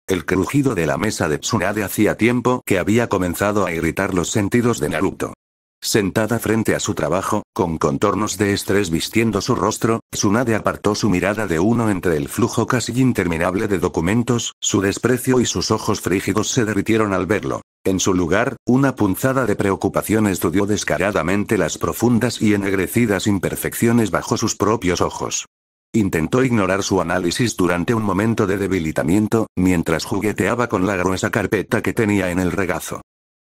El crujido de la mesa de Tsunade hacía tiempo que había comenzado a irritar los sentidos de Naruto. Sentada frente a su trabajo, con contornos de estrés vistiendo su rostro, Tsunade apartó su mirada de uno entre el flujo casi interminable de documentos, su desprecio y sus ojos frígidos se derritieron al verlo. En su lugar, una punzada de preocupación estudió descaradamente las profundas y ennegrecidas imperfecciones bajo sus propios ojos. Intentó ignorar su análisis durante un momento de debilitamiento, mientras jugueteaba con la gruesa carpeta que tenía en el regazo.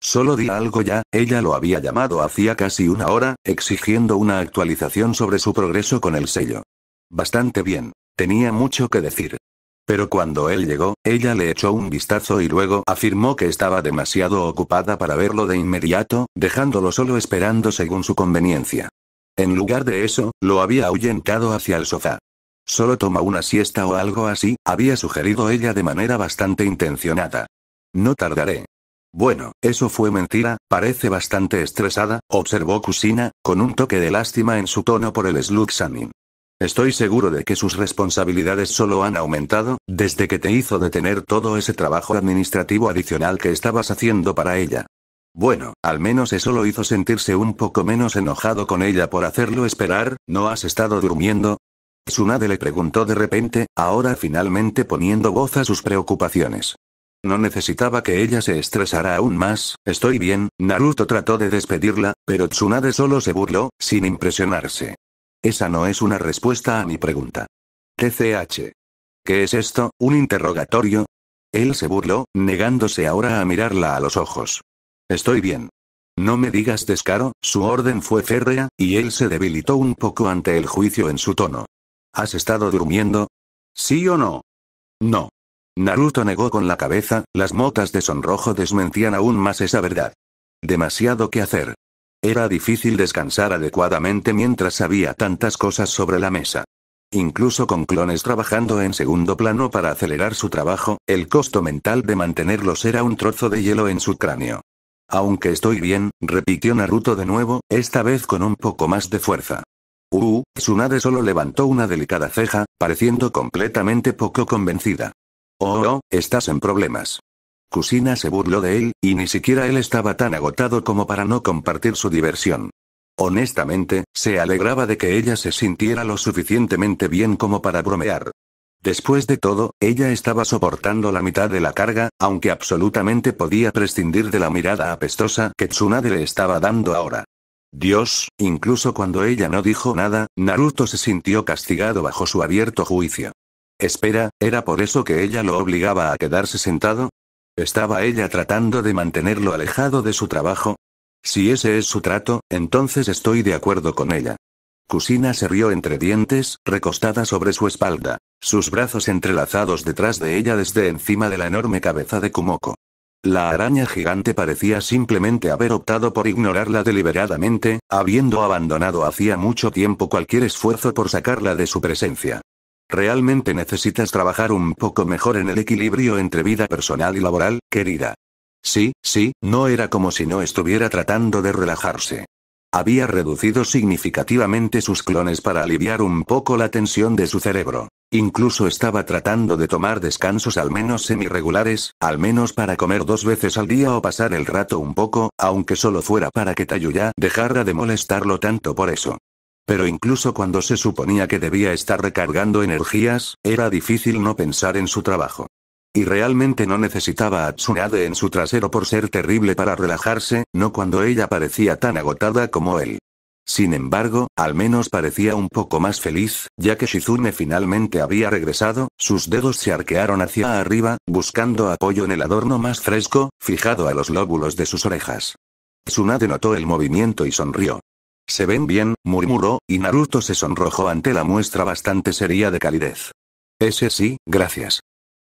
Solo di algo ya, ella lo había llamado hacía casi una hora, exigiendo una actualización sobre su progreso con el sello. Bastante bien. Tenía mucho que decir. Pero cuando él llegó, ella le echó un vistazo y luego afirmó que estaba demasiado ocupada para verlo de inmediato, dejándolo solo esperando según su conveniencia. En lugar de eso, lo había ahuyentado hacia el sofá. Solo toma una siesta o algo así, había sugerido ella de manera bastante intencionada. No tardaré. Bueno, eso fue mentira, parece bastante estresada, observó Kushina, con un toque de lástima en su tono por el slug Shanin. Estoy seguro de que sus responsabilidades solo han aumentado, desde que te hizo detener todo ese trabajo administrativo adicional que estabas haciendo para ella. Bueno, al menos eso lo hizo sentirse un poco menos enojado con ella por hacerlo esperar. ¿No has estado durmiendo? Tsunade le preguntó de repente, ahora finalmente poniendo voz a sus preocupaciones. No necesitaba que ella se estresara aún más. Estoy bien. Naruto trató de despedirla, pero Tsunade solo se burló, sin impresionarse. Esa no es una respuesta a mi pregunta. TCH. ¿Qué es esto, un interrogatorio? Él se burló, negándose ahora a mirarla a los ojos. Estoy bien. No me digas descaro, su orden fue férrea, y él se debilitó un poco ante el juicio en su tono. ¿Has estado durmiendo? ¿Sí o no? No. Naruto negó con la cabeza, las motas de sonrojo desmentían aún más esa verdad. Demasiado que hacer. Era difícil descansar adecuadamente mientras había tantas cosas sobre la mesa. Incluso con clones trabajando en segundo plano para acelerar su trabajo, el costo mental de mantenerlos era un trozo de hielo en su cráneo. Aunque estoy bien, repitió Naruto de nuevo, esta vez con un poco más de fuerza. Tsunade solo levantó una delicada ceja, pareciendo completamente poco convencida. Oh, estás en problemas. Kushina se burló de él, y ni siquiera él estaba tan agotado como para no compartir su diversión. Honestamente, se alegraba de que ella se sintiera lo suficientemente bien como para bromear. Después de todo, ella estaba soportando la mitad de la carga, aunque absolutamente podía prescindir de la mirada apestosa que Tsunade le estaba dando ahora. Dios, incluso cuando ella no dijo nada, Naruto se sintió castigado bajo su abierto juicio. Espera, ¿era por eso que ella lo obligaba a quedarse sentado? ¿Estaba ella tratando de mantenerlo alejado de su trabajo? Si ese es su trato, entonces estoy de acuerdo con ella. Kushina se rió entre dientes, recostada sobre su espalda, sus brazos entrelazados detrás de ella desde encima de la enorme cabeza de Kumoko. La araña gigante parecía simplemente haber optado por ignorarla deliberadamente, habiendo abandonado hacía mucho tiempo cualquier esfuerzo por sacarla de su presencia. Realmente necesitas trabajar un poco mejor en el equilibrio entre vida personal y laboral, querida. Sí, no era como si no estuviera tratando de relajarse. Había reducido significativamente sus clones para aliviar un poco la tensión de su cerebro. Incluso estaba tratando de tomar descansos al menos semi-regulares, al menos para comer 2 veces al día o pasar el rato un poco, aunque solo fuera para que Tayuya dejara de molestarlo tanto por eso. Pero incluso cuando se suponía que debía estar recargando energías, era difícil no pensar en su trabajo. Y realmente no necesitaba a Tsunade en su trasero por ser terrible para relajarse, no cuando ella parecía tan agotada como él. Sin embargo, al menos parecía un poco más feliz, ya que Shizune finalmente había regresado, sus dedos se arquearon hacia arriba, buscando apoyo en el adorno más fresco, fijado a los lóbulos de sus orejas. Tsunade notó el movimiento y sonrió. Se ven bien, murmuró, y Naruto se sonrojó ante la muestra bastante seria de calidez. Ese sí, gracias.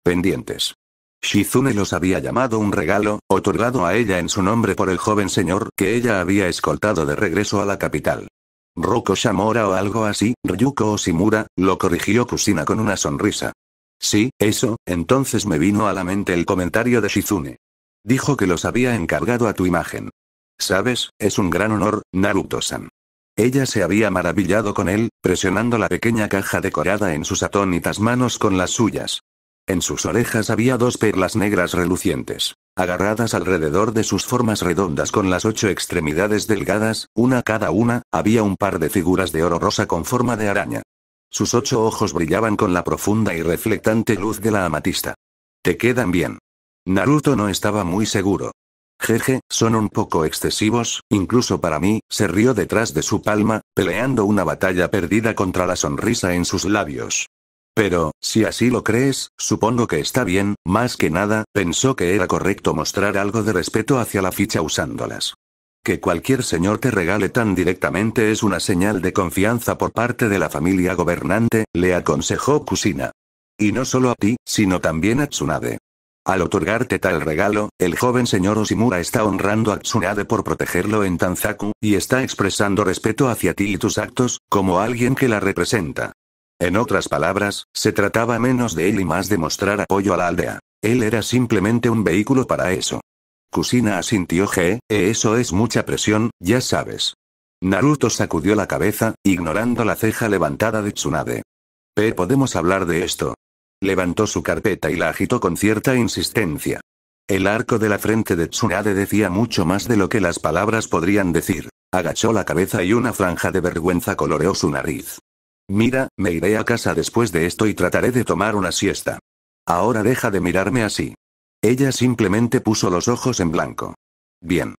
Pendientes. Shizune los había llamado un regalo, otorgado a ella en su nombre por el joven señor que ella había escoltado de regreso a la capital. Roko Shamora o algo así, Ryuko Oshimura, lo corrigió Kushina con una sonrisa. Sí, eso, entonces me vino a la mente el comentario de Shizune. Dijo que los había encargado a tu imagen. ¿Sabes? Es un gran honor, Naruto-san. Ella se había maravillado con él, presionando la pequeña caja decorada en sus atónitas manos con las suyas. En sus orejas había 2 perlas negras relucientes. Agarradas alrededor de sus formas redondas con las 8 extremidades delgadas, una cada una, había un par de figuras de oro rosa con forma de araña. Sus 8 ojos brillaban con la profunda y reflectante luz de la amatista. ¿Te quedan bien? Naruto no estaba muy seguro. Jeje, son un poco excesivos, incluso para mí, se rió detrás de su palma, peleando una batalla perdida contra la sonrisa en sus labios. Pero, si así lo crees, supongo que está bien, más que nada, pensó que era correcto mostrar algo de respeto hacia la ficha usándolas. Que cualquier señor te regale tan directamente es una señal de confianza por parte de la familia gobernante, le aconsejó Kushina. Y no solo a ti, sino también a Tsunade. Al otorgarte tal regalo, el joven señor Oshimura está honrando a Tsunade por protegerlo en Tanzaku, y está expresando respeto hacia ti y tus actos, como alguien que la representa. En otras palabras, se trataba menos de él y más de mostrar apoyo a la aldea. Él era simplemente un vehículo para eso. Kushina asintió eso es mucha presión, ya sabes. Naruto sacudió la cabeza, ignorando la ceja levantada de Tsunade. ¿Podemos hablar de esto? Levantó su carpeta y la agitó con cierta insistencia. El arco de la frente de Tsunade decía mucho más de lo que las palabras podrían decir. Agachó la cabeza y una franja de vergüenza coloreó su nariz. Mira, me iré a casa después de esto y trataré de tomar una siesta. Ahora deja de mirarme así. Ella simplemente puso los ojos en blanco. Bien.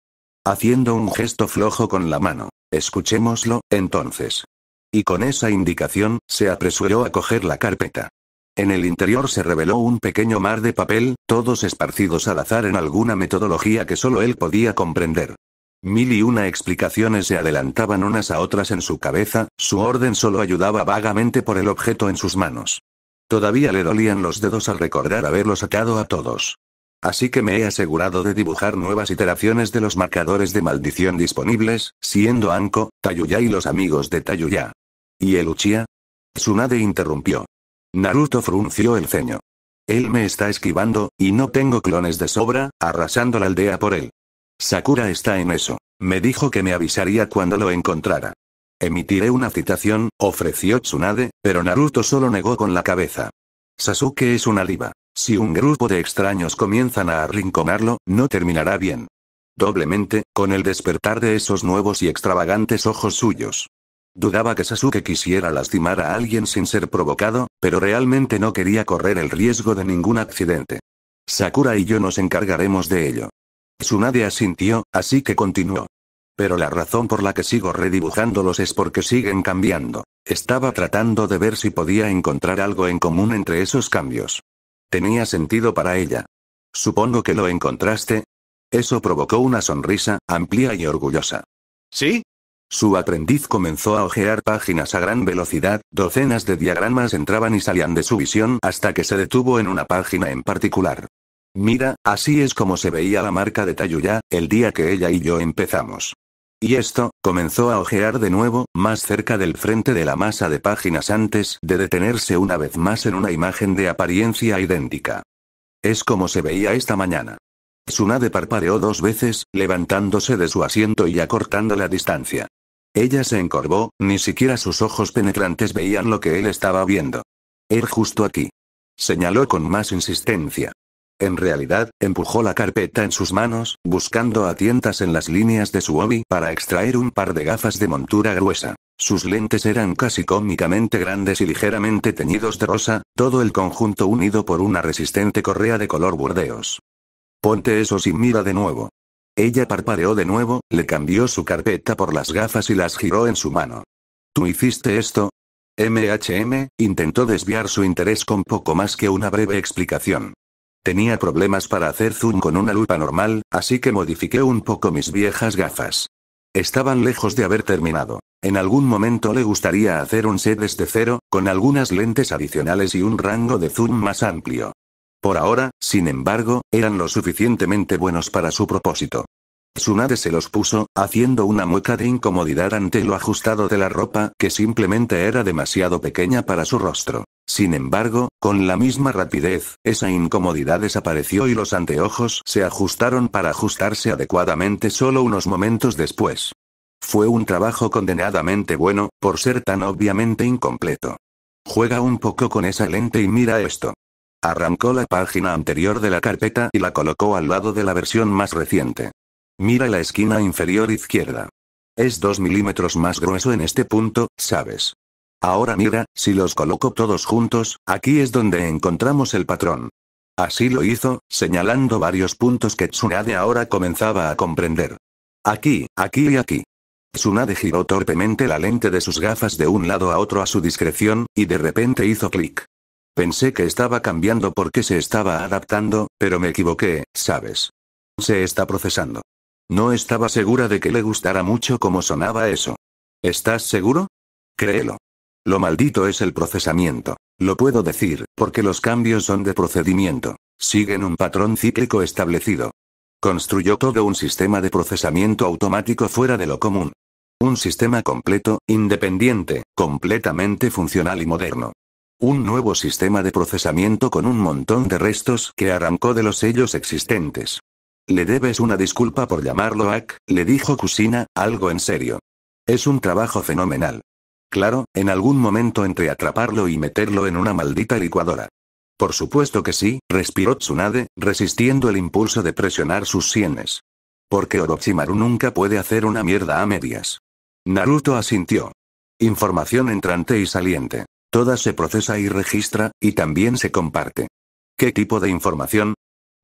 Haciendo un gesto flojo con la mano. Escuchémoslo, entonces. Y con esa indicación, se apresuró a coger la carpeta. En el interior se reveló un pequeño mar de papel, todos esparcidos al azar en alguna metodología que solo él podía comprender. Mil y una explicaciones se adelantaban unas a otras en su cabeza, su orden solo ayudaba vagamente por el objeto en sus manos. Todavía le dolían los dedos al recordar haberlos sacado a todos. Así que me he asegurado de dibujar nuevas iteraciones de los marcadores de maldición disponibles, siendo Anko, Tayuya y los amigos de Tayuya. ¿Y el Uchiha? Tsunade interrumpió. Naruto frunció el ceño. Él me está esquivando, y no tengo clones de sobra, arrasando la aldea por él. Sakura está en eso. Me dijo que me avisaría cuando lo encontrara. Emitiré una citación, ofreció Tsunade, pero Naruto solo negó con la cabeza. Sasuke es una diva. Si un grupo de extraños comienzan a arrinconarlo, no terminará bien. Doblemente, con el despertar de esos nuevos y extravagantes ojos suyos. Dudaba que Sasuke quisiera lastimar a alguien sin ser provocado, pero realmente no quería correr el riesgo de ningún accidente. Sakura y yo nos encargaremos de ello. Tsunade asintió, así que continuó. Pero la razón por la que sigo redibujándolos es porque siguen cambiando. Estaba tratando de ver si podía encontrar algo en común entre esos cambios. Tenía sentido para ella. Supongo que lo encontraste. Eso provocó una sonrisa, amplia y orgullosa. ¿Sí? Su aprendiz comenzó a hojear páginas a gran velocidad, docenas de diagramas entraban y salían de su visión hasta que se detuvo en una página en particular. Mira, así es como se veía la marca de Tayuya, el día que ella y yo empezamos. Y esto, comenzó a hojear de nuevo, más cerca del frente de la masa de páginas antes de detenerse una vez más en una imagen de apariencia idéntica. Es como se veía esta mañana. Tsunade parpadeó 2 veces, levantándose de su asiento y acortando la distancia. Ella se encorvó, ni siquiera sus ojos penetrantes veían lo que él estaba viendo. Justo aquí. Señaló con más insistencia. En realidad, empujó la carpeta en sus manos, buscando a tientas en las líneas de su obi para extraer un par de gafas de montura gruesa. Sus lentes eran casi cómicamente grandes y ligeramente teñidos de rosa, todo el conjunto unido por una resistente correa de color burdeos. Ponte esos y mira de nuevo. Ella parpadeó de nuevo, le cambió su carpeta por las gafas y las giró en su mano. ¿Tú hiciste esto? Intentó desviar su interés con poco más que una breve explicación. Tenía problemas para hacer zoom con una lupa normal, así que modifiqué un poco mis viejas gafas. Estaban lejos de haber terminado. En algún momento le gustaría hacer un set desde cero, con algunas lentes adicionales y un rango de zoom más amplio. Por ahora, sin embargo, eran lo suficientemente buenos para su propósito. Tsunade se los puso, haciendo una mueca de incomodidad ante lo ajustado de la ropa que simplemente era demasiado pequeña para su rostro. Sin embargo, con la misma rapidez, esa incomodidad desapareció y los anteojos se ajustaron para ajustarse adecuadamente solo unos momentos después. Fue un trabajo condenadamente bueno, por ser tan obviamente incompleto. Juega un poco con esa lente y mira esto. Arrancó la página anterior de la carpeta y la colocó al lado de la versión más reciente. Mira la esquina inferior izquierda. Es 2 milímetros más grueso en este punto, ¿sabes? Ahora mira, si los coloco todos juntos, aquí es donde encontramos el patrón. Así lo hizo, señalando varios puntos que Tsunade ahora comenzaba a comprender. Aquí, aquí y aquí. Tsunade giró torpemente la lente de sus gafas de un lado a otro a su discreción, y de repente hizo clic. Pensé que estaba cambiando porque se estaba adaptando, pero me equivoqué, ¿sabes? Se está procesando. No estaba segura de que le gustara mucho cómo sonaba eso. ¿Estás seguro? Créelo. Lo maldito es el procesamiento. Lo puedo decir, porque los cambios son de procedimiento. Siguen un patrón cíclico establecido. Construyó todo un sistema de procesamiento automático fuera de lo común. Un sistema completo, independiente, completamente funcional y moderno. Un nuevo sistema de procesamiento con un montón de restos que arrancó de los sellos existentes. Le debes una disculpa por llamarlo hack, le dijo Kusina, algo en serio. Es un trabajo fenomenal. Claro, en algún momento entre atraparlo y meterlo en una maldita licuadora. Por supuesto que sí, respiró Tsunade, resistiendo el impulso de presionar sus sienes. Porque Orochimaru nunca puede hacer una mierda a medias. Naruto asintió. Información entrante y saliente. Toda se procesa y registra, y también se comparte. ¿Qué tipo de información?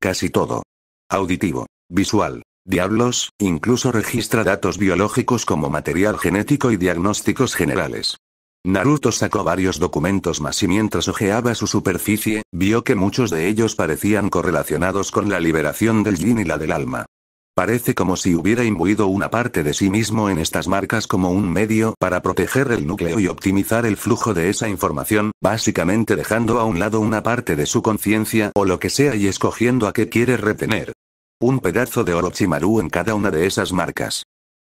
Casi todo. Auditivo, visual, diablos, incluso registra datos biológicos como material genético y diagnósticos generales. Naruto sacó varios documentos más y mientras hojeaba su superficie, vio que muchos de ellos parecían correlacionados con la liberación del yin y la del alma. Parece como si hubiera imbuido una parte de sí mismo en estas marcas como un medio para proteger el núcleo y optimizar el flujo de esa información, básicamente dejando a un lado una parte de su conciencia o lo que sea y escogiendo a qué quiere retener. Un pedazo de Orochimaru en cada una de esas marcas.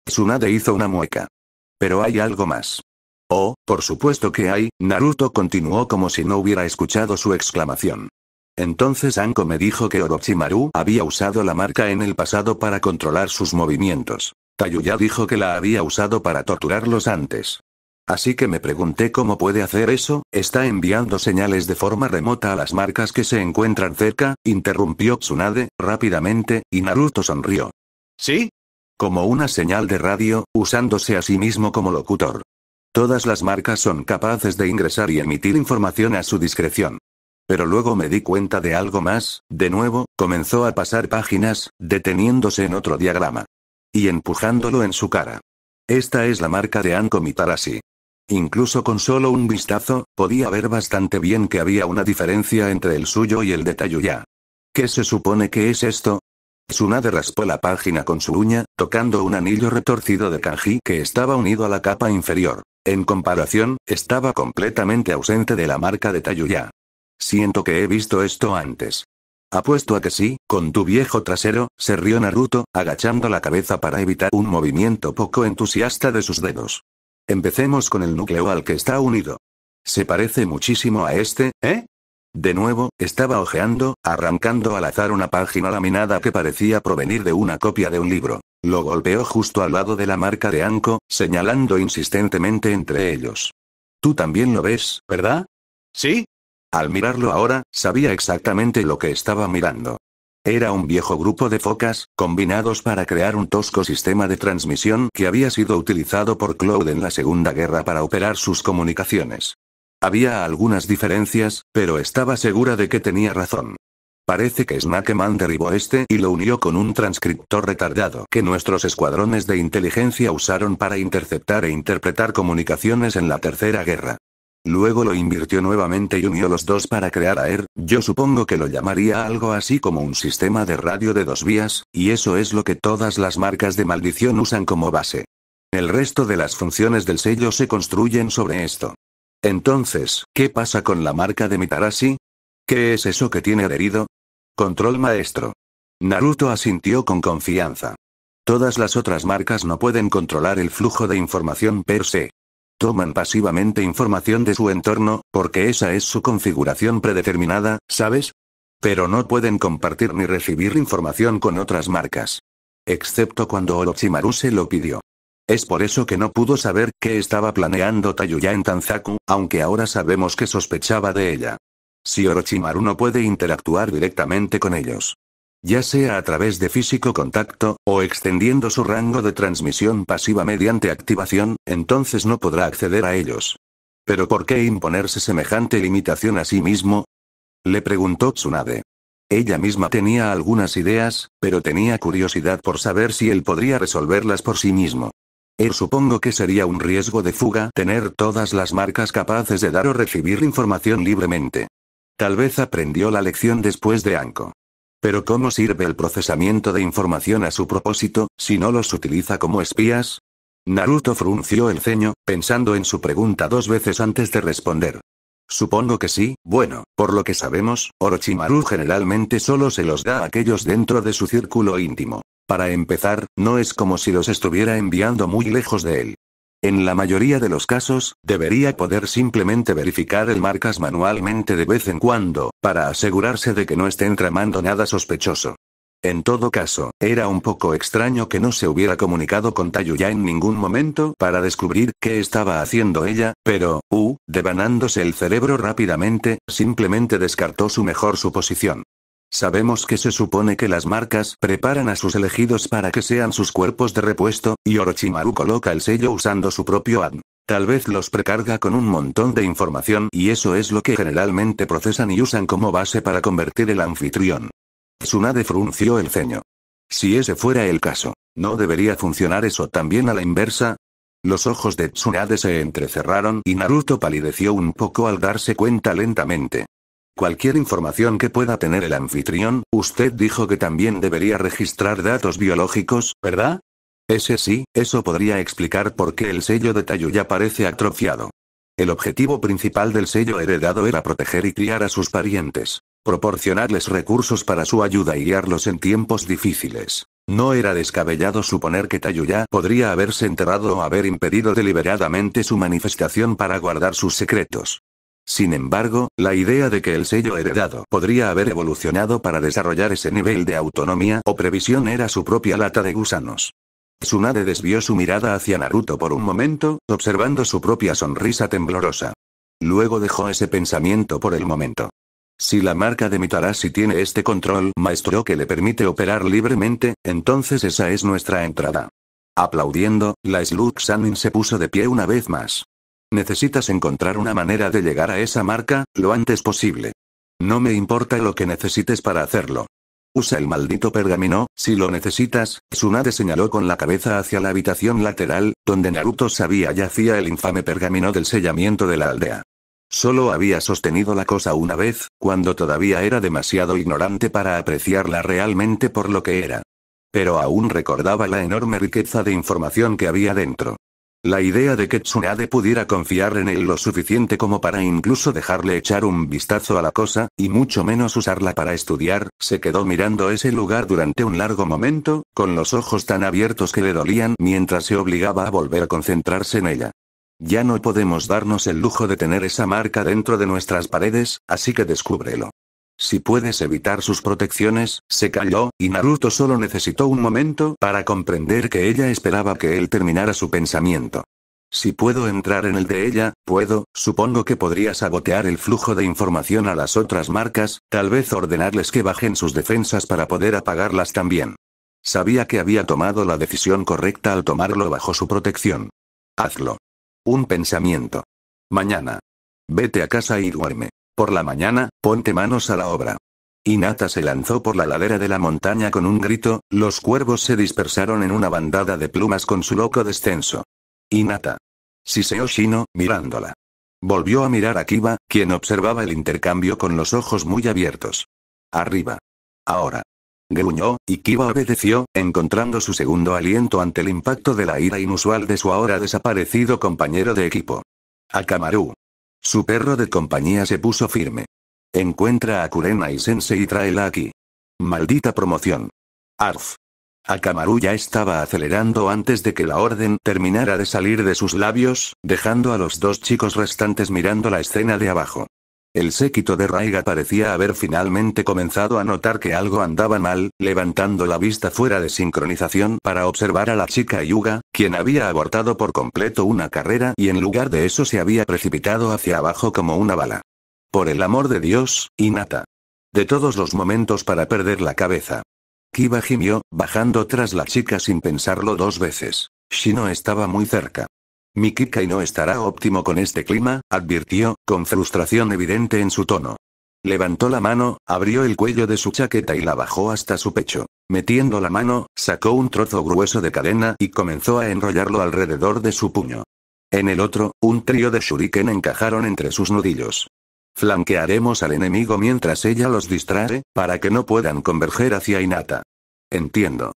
Tsunade hizo una mueca. Pero hay algo más. Oh, por supuesto que hay, Naruto continuó como si no hubiera escuchado su exclamación. Entonces Anko me dijo que Orochimaru había usado la marca en el pasado para controlar sus movimientos. Tayuya dijo que la había usado para torturarlos antes. Así que me pregunté cómo puede hacer eso, está enviando señales de forma remota a las marcas que se encuentran cerca, interrumpió Tsunade, rápidamente, y Naruto sonrió. ¿Sí? Como una señal de radio, usándose a sí mismo como locutor. Todas las marcas son capaces de ingresar y emitir información a su discreción. Pero luego me di cuenta de algo más, de nuevo, comenzó a pasar páginas, deteniéndose en otro diagrama. Y empujándolo en su cara. Esta es la marca de Anko Mitarashi. Incluso con solo un vistazo, podía ver bastante bien que había una diferencia entre el suyo y el de Tayuya. ¿Qué se supone que es esto? Tsunade raspó la página con su uña, tocando un anillo retorcido de kanji que estaba unido a la capa inferior. En comparación, estaba completamente ausente de la marca de Tayuya. Siento que he visto esto antes. Apuesto a que sí, con tu viejo trasero, se rió Naruto, agachando la cabeza para evitar un movimiento poco entusiasta de sus dedos. Empecemos con el núcleo al que está unido. Se parece muchísimo a este, ¿eh? De nuevo, estaba hojeando, arrancando al azar una página laminada que parecía provenir de una copia de un libro. Lo golpeó justo al lado de la marca de Anko, señalando insistentemente entre ellos. Tú también lo ves, ¿verdad? ¿Sí? Al mirarlo ahora, sabía exactamente lo que estaba mirando. Era un viejo grupo de focas, combinados para crear un tosco sistema de transmisión que había sido utilizado por Cloud en la Segunda Guerra para operar sus comunicaciones. Había algunas diferencias, pero estaba segura de que tenía razón. Parece que Snakeman derribó este y lo unió con un transcriptor retardado que nuestros escuadrones de inteligencia usaron para interceptar e interpretar comunicaciones en la Tercera Guerra. Luego lo invirtió nuevamente y unió los dos para crear AER, yo supongo que lo llamaría algo así como un sistema de radio de 2 vías, y eso es lo que todas las marcas de maldición usan como base. El resto de las funciones del sello se construyen sobre esto. Entonces, ¿qué pasa con la marca de Mitarashi? ¿Qué es eso que tiene adherido? Control maestro. Naruto asintió con confianza. Todas las otras marcas no pueden controlar el flujo de información per se. Toman pasivamente información de su entorno, porque esa es su configuración predeterminada, ¿sabes? Pero no pueden compartir ni recibir información con otras marcas. Excepto cuando Orochimaru se lo pidió. Es por eso que no pudo saber qué estaba planeando Tayuya en Tanzaku, aunque ahora sabemos que sospechaba de ella. Si Orochimaru no puede interactuar directamente con ellos, ya sea a través de físico contacto, o extendiendo su rango de transmisión pasiva mediante activación, entonces no podrá acceder a ellos. ¿Pero por qué imponerse semejante limitación a sí mismo? Le preguntó Tsunade. Ella misma tenía algunas ideas, pero tenía curiosidad por saber si él podría resolverlas por sí mismo. Supongo que sería un riesgo de fuga tener todas las marcas capaces de dar o recibir información libremente. Tal vez aprendió la lección después de Anko. Pero ¿cómo sirve el procesamiento de información a su propósito, si no los utiliza como espías? Naruto frunció el ceño, pensando en su pregunta 2 veces antes de responder. Supongo que sí, bueno, por lo que sabemos, Orochimaru generalmente solo se los da a aquellos dentro de su círculo íntimo. Para empezar, no es como si los estuviera enviando muy lejos de él. En la mayoría de los casos, debería poder simplemente verificar el marcas manualmente de vez en cuando, para asegurarse de que no estén tramando nada sospechoso. En todo caso, era un poco extraño que no se hubiera comunicado con Tayuya en ningún momento para descubrir qué estaba haciendo ella, pero, devanándose el cerebro rápidamente, simplemente descartó su mejor suposición. Sabemos que se supone que las marcas preparan a sus elegidos para que sean sus cuerpos de repuesto, y Orochimaru coloca el sello usando su propio ADN. Tal vez los precarga con un montón de información y eso es lo que generalmente procesan y usan como base para convertir el anfitrión. Tsunade frunció el ceño. Si ese fuera el caso, ¿no debería funcionar eso también a la inversa? Los ojos de Tsunade se entrecerraron y Naruto palideció un poco al darse cuenta lentamente. Cualquier información que pueda tener el anfitrión, usted dijo que también debería registrar datos biológicos, ¿verdad? Ese sí, eso podría explicar por qué el sello de Tayuya parece atrofiado. El objetivo principal del sello heredado era proteger y criar a sus parientes, proporcionarles recursos para su ayuda y guiarlos en tiempos difíciles. No era descabellado suponer que Tayuya podría haberse enterrado o haber impedido deliberadamente su manifestación para guardar sus secretos. Sin embargo, la idea de que el sello heredado podría haber evolucionado para desarrollar ese nivel de autonomía o previsión era su propia lata de gusanos. Tsunade desvió su mirada hacia Naruto por un momento, observando su propia sonrisa temblorosa. Luego dejó ese pensamiento por el momento. Si la marca de Mitarashi tiene este control maestro que le permite operar libremente, entonces esa es nuestra entrada. Aplaudiendo, la Slug Sannin se puso de pie una vez más. Necesitas encontrar una manera de llegar a esa marca, lo antes posible. No me importa lo que necesites para hacerlo. Usa el maldito pergamino, si lo necesitas. Tsunade señaló con la cabeza hacia la habitación lateral, donde Naruto sabía yacía el infame pergamino del sellamiento de la aldea. Solo había sostenido la cosa una vez, cuando todavía era demasiado ignorante para apreciarla realmente por lo que era. Pero aún recordaba la enorme riqueza de información que había dentro. La idea de que Tsunade pudiera confiar en él lo suficiente como para incluso dejarle echar un vistazo a la cosa, y mucho menos usarla para estudiar, se quedó mirando ese lugar durante un largo momento, con los ojos tan abiertos que le dolían mientras se obligaba a volver a concentrarse en ella. Ya no podemos darnos el lujo de tener esa marca dentro de nuestras paredes, así que descúbrelo. Si puedes evitar sus protecciones, se calló, y Naruto solo necesitó un momento para comprender que ella esperaba que él terminara su pensamiento. Si puedo entrar en el de ella, supongo que podría sabotear el flujo de información a las otras marcas, tal vez ordenarles que bajen sus defensas para poder apagarlas también. Sabía que había tomado la decisión correcta al tomarlo bajo su protección. Hazlo. Un pensamiento. Mañana. Vete a casa y duerme. Por la mañana, ponte manos a la obra. Hinata se lanzó por la ladera de la montaña con un grito, los cuervos se dispersaron en una bandada de plumas con su loco descenso. Hinata. Siseo Shino, mirándola. Volvió a mirar a Kiba, quien observaba el intercambio con los ojos muy abiertos. Arriba. Ahora. Gruñó, y Kiba obedeció, encontrando su segundo aliento ante el impacto de la ira inusual de su ahora desaparecido compañero de equipo. Akamaru. Su perro de compañía se puso firme. Encuentra a Kurenai-sensei y tráela aquí. Maldita promoción. Arf. Akamaru ya estaba acelerando antes de que la orden terminara de salir de sus labios, dejando a los 2 chicos restantes mirando la escena de abajo. El séquito de Raiga parecía haber finalmente comenzado a notar que algo andaba mal, levantando la vista fuera de sincronización para observar a la chica Hyuga, quien había abortado por completo una carrera y en lugar de eso se había precipitado hacia abajo como una bala. Por el amor de Dios, Hinata. De todos los momentos para perder la cabeza. Kiba gimió, bajando tras la chica sin pensarlo dos veces. Shino estaba muy cerca. Mi Kikai no estará óptimo con este clima, advirtió, con frustración evidente en su tono. Levantó la mano, abrió el cuello de su chaqueta y la bajó hasta su pecho. Metiendo la mano, sacó un trozo grueso de cadena y comenzó a enrollarlo alrededor de su puño. En el otro, un trío de shuriken encajaron entre sus nudillos. Flanquearemos al enemigo mientras ella los distrae, para que no puedan converger hacia Hinata. Entiendo.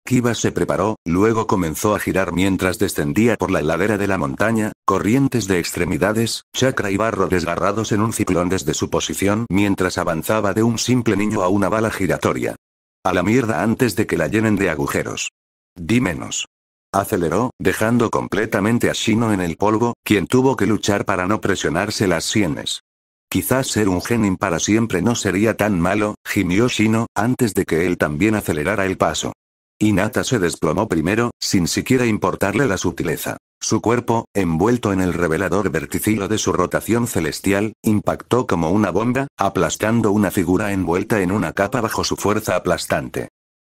Kiba se preparó, luego comenzó a girar mientras descendía por la ladera de la montaña, corrientes de extremidades, chakra y barro desgarrados en un ciclón desde su posición mientras avanzaba de un simple niño a una bala giratoria. A la mierda antes de que la llenen de agujeros. Di menos. Aceleró, dejando completamente a Shino en el polvo, quien tuvo que luchar para no presionarse las sienes. Quizás ser un genin para siempre no sería tan malo, gimió Shino, antes de que él también acelerara el paso. Hinata se desplomó primero, sin siquiera importarle la sutileza. Su cuerpo, envuelto en el revelador verticilo de su rotación celestial, impactó como una bomba, aplastando una figura envuelta en una capa bajo su fuerza aplastante.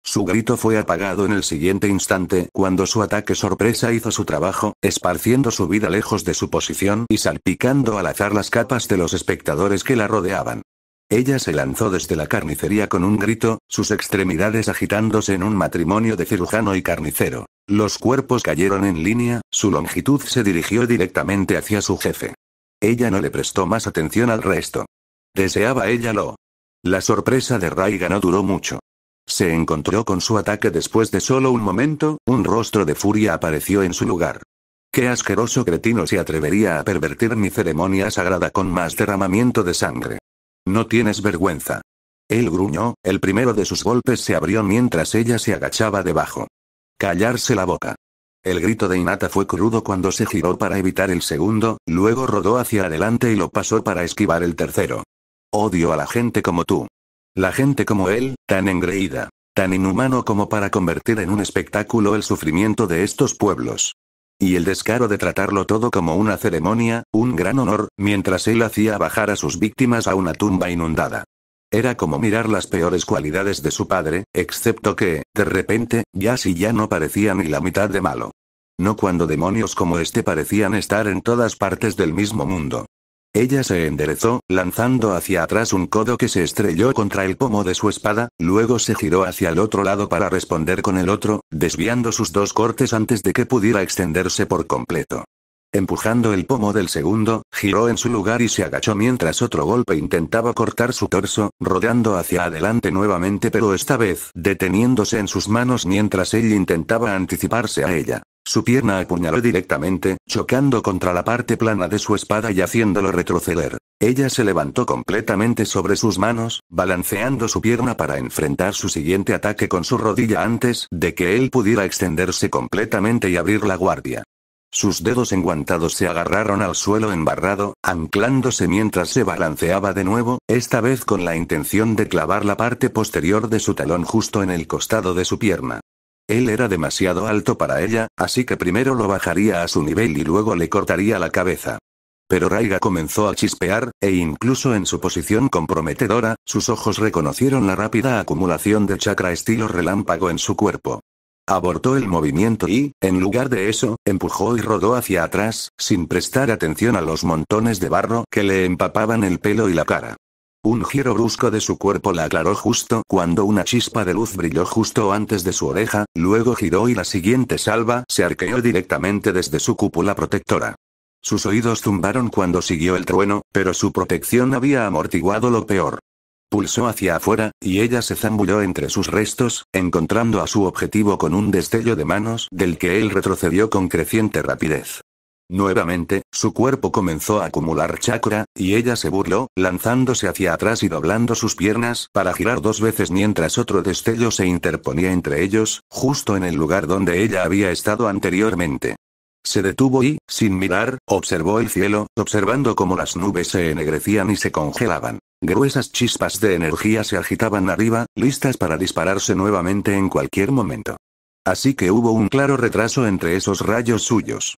Su grito fue apagado en el siguiente instante cuando su ataque sorpresa hizo su trabajo, esparciendo su vida lejos de su posición y salpicando al azar las capas de los espectadores que la rodeaban. Ella se lanzó desde la carnicería con un grito, sus extremidades agitándose en un matrimonio de cirujano y carnicero. Los cuerpos cayeron en línea, su longitud se dirigió directamente hacia su jefe. Ella no le prestó más atención al resto. ¿Deseaba ella lo? La sorpresa de Raiga no duró mucho. Se encontró con su ataque después de solo un momento, un rostro de furia apareció en su lugar. ¿Qué asqueroso cretino se atrevería a pervertir mi ceremonia sagrada con más derramamiento de sangre? No tienes vergüenza. Él gruñó, el primero de sus golpes se abrió mientras ella se agachaba debajo. Callarse la boca. El grito de Hinata fue crudo cuando se giró para evitar el segundo, luego rodó hacia adelante y lo pasó para esquivar el tercero. Odio a la gente como tú. La gente como él, tan engreída, tan inhumano como para convertir en un espectáculo el sufrimiento de estos pueblos. Y el descaro de tratarlo todo como una ceremonia, un gran honor, mientras él hacía bajar a sus víctimas a una tumba inundada. Era como mirar las peores cualidades de su padre, excepto que, de repente, ya no parecía ni la mitad de malo. No cuando demonios como este parecían estar en todas partes del mismo mundo. Ella se enderezó, lanzando hacia atrás un codo que se estrelló contra el pomo de su espada, luego se giró hacia el otro lado para responder con el otro, desviando sus dos cortes antes de que pudiera extenderse por completo. Empujando el pomo del segundo, giró en su lugar y se agachó mientras otro golpe intentaba cortar su torso, rodando hacia adelante nuevamente pero esta vez deteniéndose en sus manos mientras él intentaba anticiparse a ella. Su pierna apuñaló directamente, chocando contra la parte plana de su espada y haciéndolo retroceder. Ella se levantó completamente sobre sus manos, balanceando su pierna para enfrentar su siguiente ataque con su rodilla antes de que él pudiera extenderse completamente y abrir la guardia. Sus dedos enguantados se agarraron al suelo embarrado, anclándose mientras se balanceaba de nuevo, esta vez con la intención de clavar la parte posterior de su talón justo en el costado de su pierna. Él era demasiado alto para ella, así que primero lo bajaría a su nivel y luego le cortaría la cabeza. Pero Raiga comenzó a chispear, e incluso en su posición comprometedora, sus ojos reconocieron la rápida acumulación de chakra estilo relámpago en su cuerpo. Abortó el movimiento y, en lugar de eso, empujó y rodó hacia atrás, sin prestar atención a los montones de barro que le empapaban el pelo y la cara. Un giro brusco de su cuerpo la aclaró justo cuando una chispa de luz brilló justo antes de su oreja, luego giró y la siguiente salva se arqueó directamente desde su cúpula protectora. Sus oídos zumbaron cuando siguió el trueno, pero su protección había amortiguado lo peor. Pulsó hacia afuera, y ella se zambulló entre sus restos, encontrando a su objetivo con un destello de manos del que él retrocedió con creciente rapidez. Nuevamente, su cuerpo comenzó a acumular chakra, y ella se burló, lanzándose hacia atrás y doblando sus piernas para girar dos veces mientras otro destello se interponía entre ellos, justo en el lugar donde ella había estado anteriormente. Se detuvo y, sin mirar, observó el cielo, observando cómo las nubes se ennegrecían y se congelaban. Gruesas chispas de energía se agitaban arriba, listas para dispararse nuevamente en cualquier momento. Así que hubo un claro retraso entre esos rayos suyos.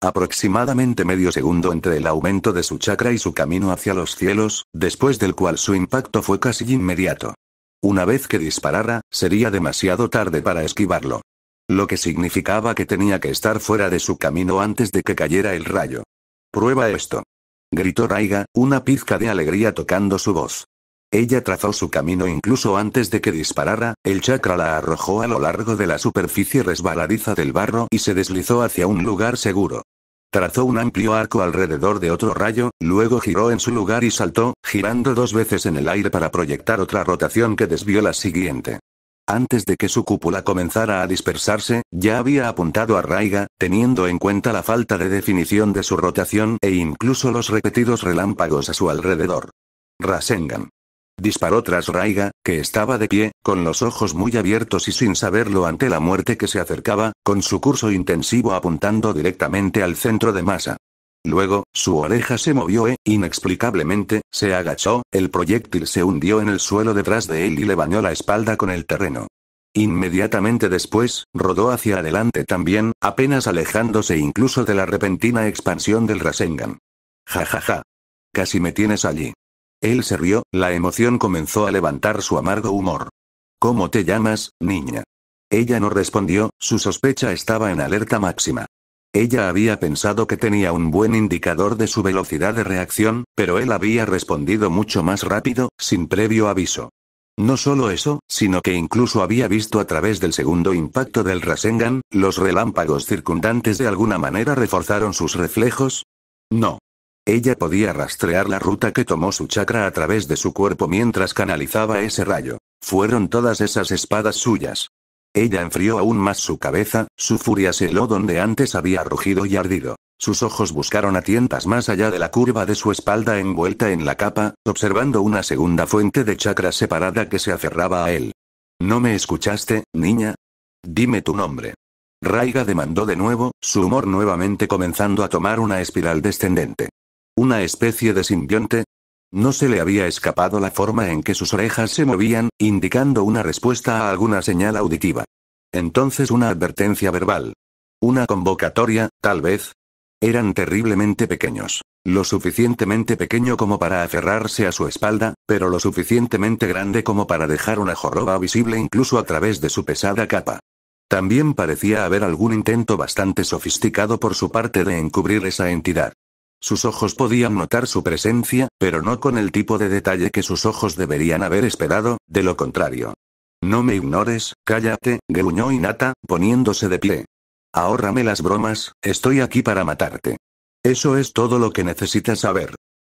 aproximadamente medio segundo entre el aumento de su chakra y su camino hacia los cielos, después del cual su impacto fue casi inmediato. Una vez que disparara, sería demasiado tarde para esquivarlo. Lo que significaba que tenía que estar fuera de su camino antes de que cayera el rayo. «Prueba esto», gritó Raiga, una pizca de alegría tocando su voz. Ella trazó su camino incluso antes de que disparara, el chakra la arrojó a lo largo de la superficie resbaladiza del barro y se deslizó hacia un lugar seguro. Trazó un amplio arco alrededor de otro rayo, luego giró en su lugar y saltó, girando 2 veces en el aire para proyectar otra rotación que desvió la siguiente. Antes de que su cúpula comenzara a dispersarse, ya había apuntado a Raiga, teniendo en cuenta la falta de definición de su rotación e incluso los repetidos relámpagos a su alrededor. Rasengan. Disparó tras Raiga, que estaba de pie, con los ojos muy abiertos y sin saberlo ante la muerte que se acercaba, con su curso intensivo apuntando directamente al centro de masa. Luego, su oreja se movió inexplicablemente, se agachó, el proyectil se hundió en el suelo detrás de él y le bañó la espalda con el terreno. Inmediatamente después, rodó hacia adelante también, apenas alejándose incluso de la repentina expansión del Rasengan. Ja ja ja. Casi me tienes allí. Él se rió, la emoción comenzó a levantar su amargo humor. ¿Cómo te llamas, niña? Ella no respondió, su sospecha estaba en alerta máxima. Ella había pensado que tenía un buen indicador de su velocidad de reacción, pero él había respondido mucho más rápido, sin previo aviso. No solo eso, sino que incluso había visto a través del segundo impacto del Rasengan, los relámpagos circundantes de alguna manera reforzaron sus reflejos. No. Ella podía rastrear la ruta que tomó su chakra a través de su cuerpo mientras canalizaba ese rayo. Fueron todas esas espadas suyas. Ella enfrió aún más su cabeza, su furia se heló donde antes había rugido y ardido. Sus ojos buscaron a tientas más allá de la curva de su espalda envuelta en la capa, observando una segunda fuente de chakra separada que se aferraba a él. ¿No me escuchaste, niña? Dime tu nombre. Raiga demandó de nuevo, su humor nuevamente comenzando a tomar una espiral descendente. ¿Una especie de simbionte? No se le había escapado la forma en que sus orejas se movían, indicando una respuesta a alguna señal auditiva. Entonces una advertencia verbal. Una convocatoria, tal vez. Eran terriblemente pequeños. Lo suficientemente pequeño como para aferrarse a su espalda, pero lo suficientemente grande como para dejar una joroba visible incluso a través de su pesada capa. También parecía haber algún intento bastante sofisticado por su parte de encubrir esa entidad. Sus ojos podían notar su presencia, pero no con el tipo de detalle que sus ojos deberían haber esperado, de lo contrario. No me ignores, cállate, gruñó Hinata, poniéndose de pie. Ahórrame las bromas, estoy aquí para matarte. Eso es todo lo que necesitas saber.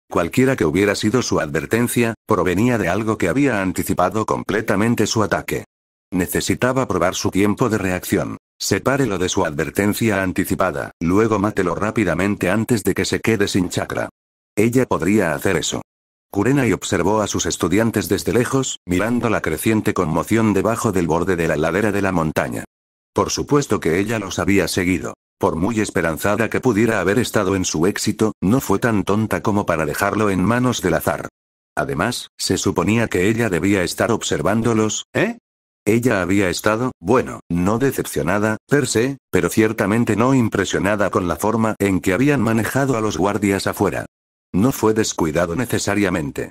Cualquiera que hubiera sido su advertencia, provenía de algo que había anticipado completamente su ataque. Necesitaba probar su tiempo de reacción. Sepárelo de su advertencia anticipada, luego mátelo rápidamente antes de que se quede sin chakra. Ella podría hacer eso. Kurenai observó a sus estudiantes desde lejos, mirando la creciente conmoción debajo del borde de la ladera de la montaña. Por supuesto que ella los había seguido. Por muy esperanzada que pudiera haber estado en su éxito, no fue tan tonta como para dejarlo en manos del azar. Además, se suponía que ella debía estar observándolos, ¿eh? Ella había estado, bueno, no decepcionada, per se, pero ciertamente no impresionada con la forma en que habían manejado a los guardias afuera. No fue descuidado necesariamente.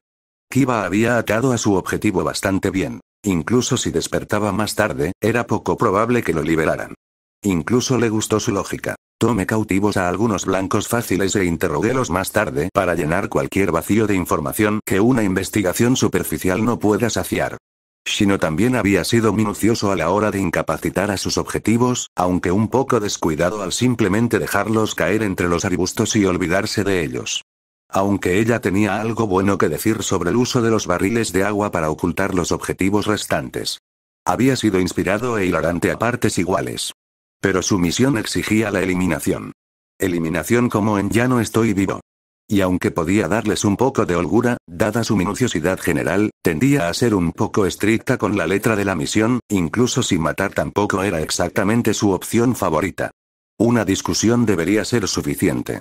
Kiba había atado a su objetivo bastante bien. Incluso si despertaba más tarde, era poco probable que lo liberaran. Incluso le gustó su lógica. Tomé cautivos a algunos blancos fáciles e interroguélos más tarde para llenar cualquier vacío de información que una investigación superficial no pueda saciar. Shino también había sido minucioso a la hora de incapacitar a sus objetivos, aunque un poco descuidado al simplemente dejarlos caer entre los arbustos y olvidarse de ellos. Aunque ella tenía algo bueno que decir sobre el uso de los barriles de agua para ocultar los objetivos restantes. Había sido inspirado e hilarante a partes iguales. Pero su misión exigía la eliminación. Eliminación como en Ya no estoy vivo. Y aunque podía darles un poco de holgura, dada su minuciosidad general, tendía a ser un poco estricta con la letra de la misión, incluso si matar tampoco era exactamente su opción favorita. Una discusión debería ser suficiente.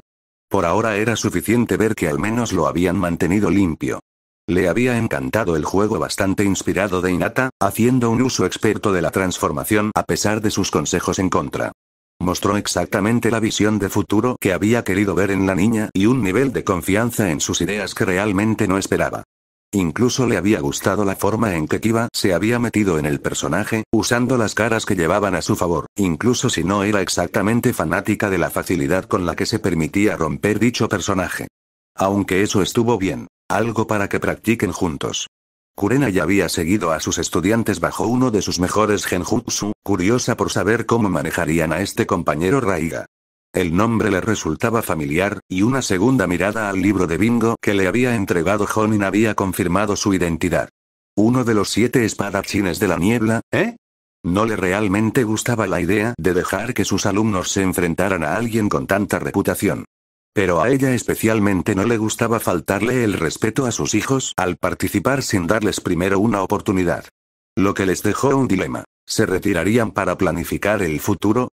Por ahora era suficiente ver que al menos lo habían mantenido limpio. Le había encantado el juego bastante inspirado de Hinata, haciendo un uso experto de la transformación a pesar de sus consejos en contra. Mostró exactamente la visión de futuro que había querido ver en la niña y un nivel de confianza en sus ideas que realmente no esperaba. Incluso le había gustado la forma en que Kiba se había metido en el personaje, usando las caras que llevaban a su favor, incluso si no era exactamente fanática de la facilidad con la que se permitía romper dicho personaje. Aunque eso estuvo bien, algo para que practiquen juntos. Kurenai había seguido a sus estudiantes bajo uno de sus mejores genjutsu, curiosa por saber cómo manejarían a este compañero Raiga. El nombre le resultaba familiar, y una segunda mirada al libro de bingo que le había entregado Jonin había confirmado su identidad. Uno de los 7 espadachines de la niebla, ¿eh? No le realmente gustaba la idea de dejar que sus alumnos se enfrentaran a alguien con tanta reputación. Pero a ella especialmente no le gustaba faltarle el respeto a sus hijos al participar sin darles primero una oportunidad. Lo que les dejó un dilema. ¿Se retirarían para planificar el futuro?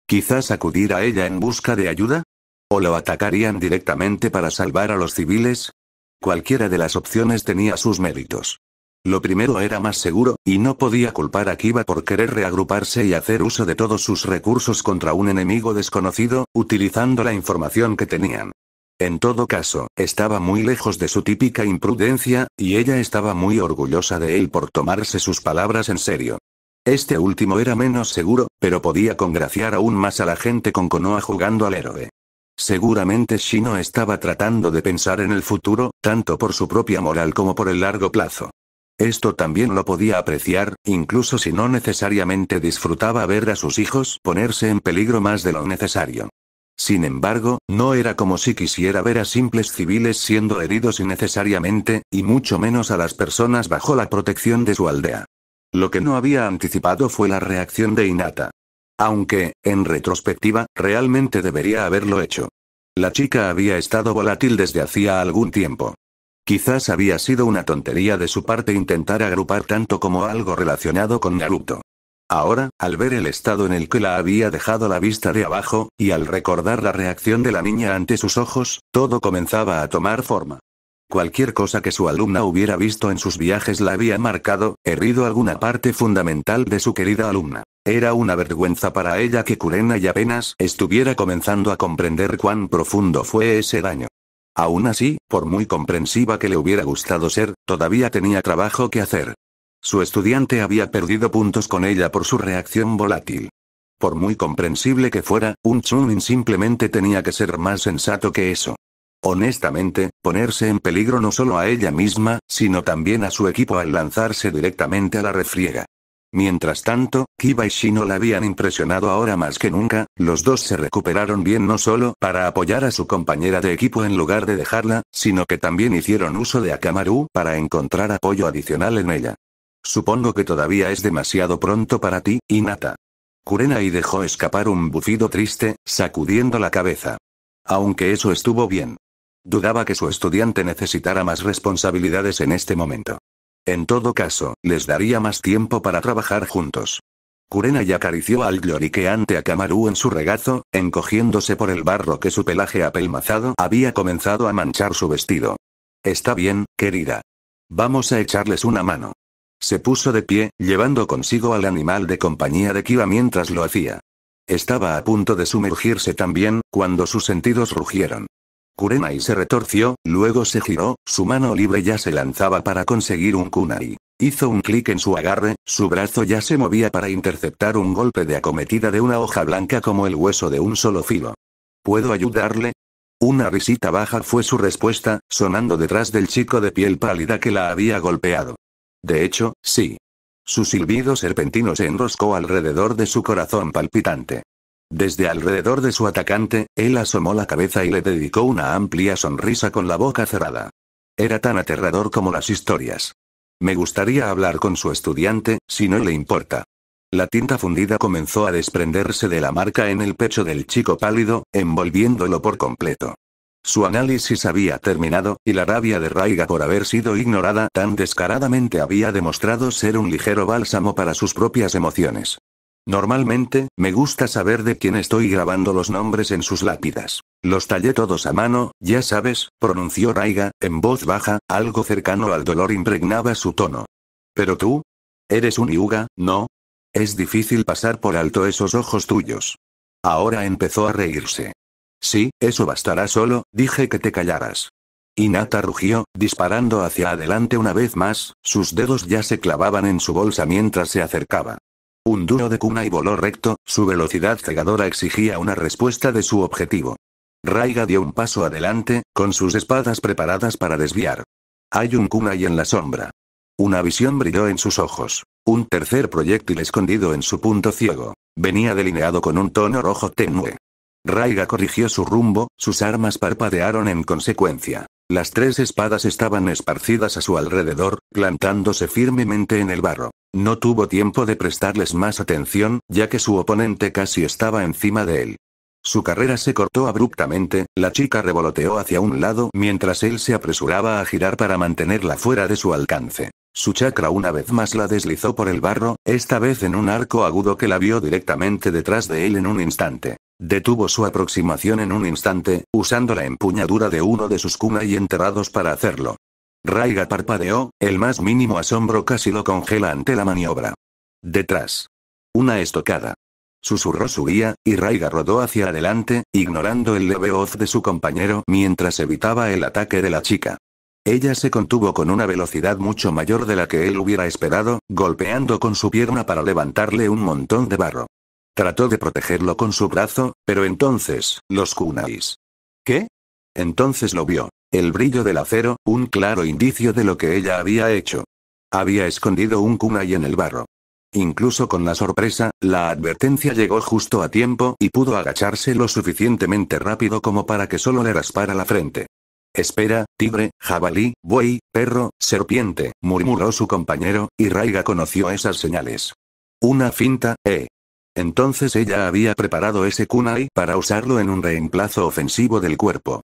¿Quizás acudir a ella en busca de ayuda? ¿O lo atacarían directamente para salvar a los civiles? Cualquiera de las opciones tenía sus méritos. Lo primero era más seguro, y no podía culpar a Kiba por querer reagruparse y hacer uso de todos sus recursos contra un enemigo desconocido, utilizando la información que tenían. En todo caso, estaba muy lejos de su típica imprudencia, y ella estaba muy orgullosa de él por tomarse sus palabras en serio. Este último era menos seguro, pero podía congraciar aún más a la gente con Konoha jugando al héroe. Seguramente Shino estaba tratando de pensar en el futuro, tanto por su propia moral como por el largo plazo. Esto también lo podía apreciar, incluso si no necesariamente disfrutaba ver a sus hijos ponerse en peligro más de lo necesario. Sin embargo, no era como si quisiera ver a simples civiles siendo heridos innecesariamente, y mucho menos a las personas bajo la protección de su aldea. Lo que no había anticipado fue la reacción de Hinata. Aunque, en retrospectiva, realmente debería haberlo hecho. La chica había estado volátil desde hacía algún tiempo. Quizás había sido una tontería de su parte intentar agrupar tanto como algo relacionado con Naruto. Ahora, al ver el estado en el que la había dejado la vista de abajo, y al recordar la reacción de la niña ante sus ojos, todo comenzaba a tomar forma. Cualquier cosa que su alumna hubiera visto en sus viajes la había marcado, herido alguna parte fundamental de su querida alumna. Era una vergüenza para ella que Kurenai apenas estuviera comenzando a comprender cuán profundo fue ese daño. Aún así, por muy comprensiva que le hubiera gustado ser, todavía tenía trabajo que hacer. Su estudiante había perdido puntos con ella por su reacción volátil. Por muy comprensible que fuera, un Chunin simplemente tenía que ser más sensato que eso. Honestamente, ponerse en peligro no solo a ella misma, sino también a su equipo al lanzarse directamente a la refriega. Mientras tanto, Kiba y Shino la habían impresionado ahora más que nunca, los dos se recuperaron bien no solo para apoyar a su compañera de equipo en lugar de dejarla, sino que también hicieron uso de Akamaru para encontrar apoyo adicional en ella. Supongo que todavía es demasiado pronto para ti, Hinata. Kurenai dejó escapar un bufido triste, sacudiendo la cabeza. Aunque eso estuvo bien. Dudaba que su estudiante necesitara más responsabilidades en este momento. En todo caso, les daría más tiempo para trabajar juntos. Kurenai acarició al lloriqueante Akamaru en su regazo, encogiéndose por el barro que su pelaje apelmazado había comenzado a manchar su vestido. Está bien, querida. Vamos a echarles una mano. Se puso de pie, llevando consigo al animal de compañía de Kiba mientras lo hacía. Estaba a punto de sumergirse también, cuando sus sentidos rugieron. Kurenai se retorció, luego se giró, su mano libre ya se lanzaba para conseguir un kunai. Hizo un clic en su agarre, su brazo ya se movía para interceptar un golpe de acometida de una hoja blanca como el hueso de un solo filo. ¿Puedo ayudarle? Una risita baja fue su respuesta, sonando detrás del chico de piel pálida que la había golpeado. De hecho, sí. Su silbido serpentino se enroscó alrededor de su corazón palpitante. Desde alrededor de su atacante, él asomó la cabeza y le dedicó una amplia sonrisa con la boca cerrada. Era tan aterrador como las historias. Me gustaría hablar con su estudiante, si no le importa. La tinta fundida comenzó a desprenderse de la marca en el pecho del chico pálido, envolviéndolo por completo. Su análisis había terminado, y la rabia de Raiga por haber sido ignorada tan descaradamente había demostrado ser un ligero bálsamo para sus propias emociones. Normalmente, me gusta saber de quién estoy grabando los nombres en sus lápidas. Los tallé todos a mano, ya sabes, pronunció Raiga, en voz baja, algo cercano al dolor impregnaba su tono. Pero tú, eres un Hyuga, ¿no? Es difícil pasar por alto esos ojos tuyos. Ahora empezó a reírse. Sí, eso bastará solo, dije que te callaras. Hinata rugió, disparando hacia adelante una vez más, sus dedos ya se clavaban en su bolsa mientras se acercaba. Un duro de kunai voló recto, su velocidad cegadora exigía una respuesta de su objetivo. Raiga dio un paso adelante, con sus espadas preparadas para desviar. Hay un kunai en la sombra. Una visión brilló en sus ojos. Un tercer proyectil escondido en su punto ciego. Venía delineado con un tono rojo tenue. Raiga corrigió su rumbo, sus armas parpadearon en consecuencia. Las 3 espadas estaban esparcidas a su alrededor, plantándose firmemente en el barro. No tuvo tiempo de prestarles más atención, ya que su oponente casi estaba encima de él. Su carrera se cortó abruptamente, la chica revoloteó hacia un lado mientras él se apresuraba a girar para mantenerla fuera de su alcance. Su chakra una vez más la deslizó por el barro, esta vez en un arco agudo que la vio directamente detrás de él en un instante. Detuvo su aproximación en un instante, usando la empuñadura de uno de sus kunai enterrados para hacerlo. Raiga parpadeó, el más mínimo asombro casi lo congela ante la maniobra. Detrás. Una estocada. Susurró su guía, y Raiga rodó hacia adelante, ignorando el leve voz de su compañero mientras evitaba el ataque de la chica. Ella se contuvo con una velocidad mucho mayor de la que él hubiera esperado, golpeando con su pierna para levantarle un montón de barro. Trató de protegerlo con su brazo, pero entonces, los kunais. ¿Qué? Entonces lo vio. El brillo del acero, un claro indicio de lo que ella había hecho. Había escondido un kunai en el barro. Incluso con la sorpresa, la advertencia llegó justo a tiempo y pudo agacharse lo suficientemente rápido como para que solo le raspara la frente. Espera, tigre, jabalí, buey, perro, serpiente, murmuró su compañero, y Raiga conoció esas señales. Una finta, Entonces ella había preparado ese kunai para usarlo en un reemplazo ofensivo del cuerpo.